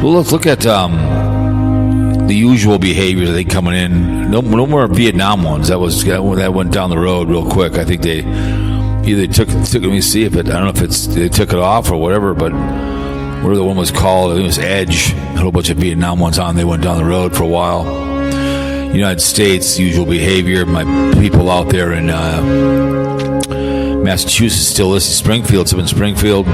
Well, let's look at the usual behaviors I think coming in. No more Vietnam ones. That went down the road real quick. I think they either took. Let me see if it. I don't know if they took it off or whatever. But whatever the one was called, I think it was Edge. A whole bunch of Vietnam ones on. They went down the road for a while. United States, usual behavior. My people out there in Massachusetts still listen. Springfield's up in Springfield.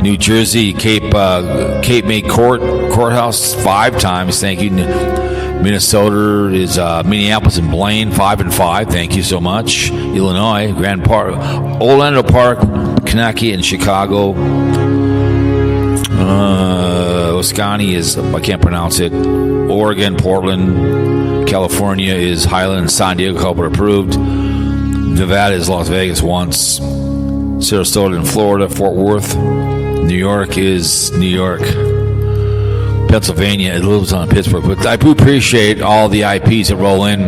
New Jersey, Cape May Courthouse 5 times. Thank you. Minnesota is Minneapolis and Blaine 5 and 5. Thank you so much. Illinois, Grand Park, Orlando Park, Kanaki, and Chicago. Wisconsin is, I can't pronounce it. Oregon, Portland, California is Highland, San Diego, Cowpote approved. Nevada is Las Vegas once. Sarasota in Florida, Fort Worth. New York is New York. Pennsylvania, it lives on Pittsburgh. But I do appreciate all the IPs that roll in,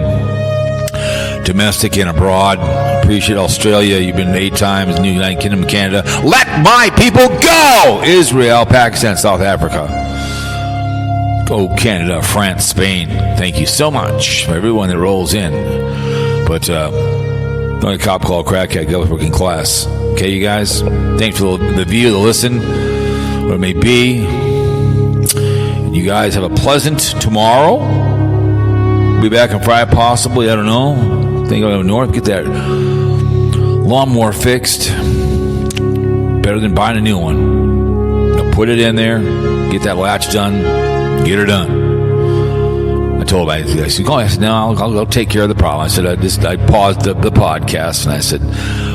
domestic and abroad. Appreciate Australia. You've been 8 times. New United Kingdom, Canada. Let my people go! Israel, Pakistan, South Africa. Oh, Canada, France, Spain. Thank you so much for everyone that rolls in. But, not a cop called crackhead, go with working class. Okay, you guys? Thanks for the view, the listen, what it may be. You guys have a pleasant tomorrow. Be back on Friday, possibly. I don't know. Think I'll go north, get that lawnmower fixed. Better than buying a new one. Now put it in there, get that latch done, get her done. I told him, I said, no, I'll take care of the problem. I said, I paused the podcast, and I said,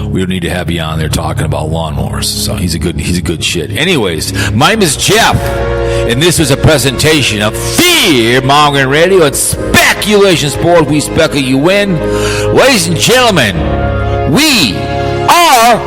we don't need to have you on there talking about lawnmowers. So he's a good shit. Anyways, my name is Jeff, and this was a presentation of Fear Mongering Radio and Speculation Sports. We speckle you in. Ladies and gentlemen, we are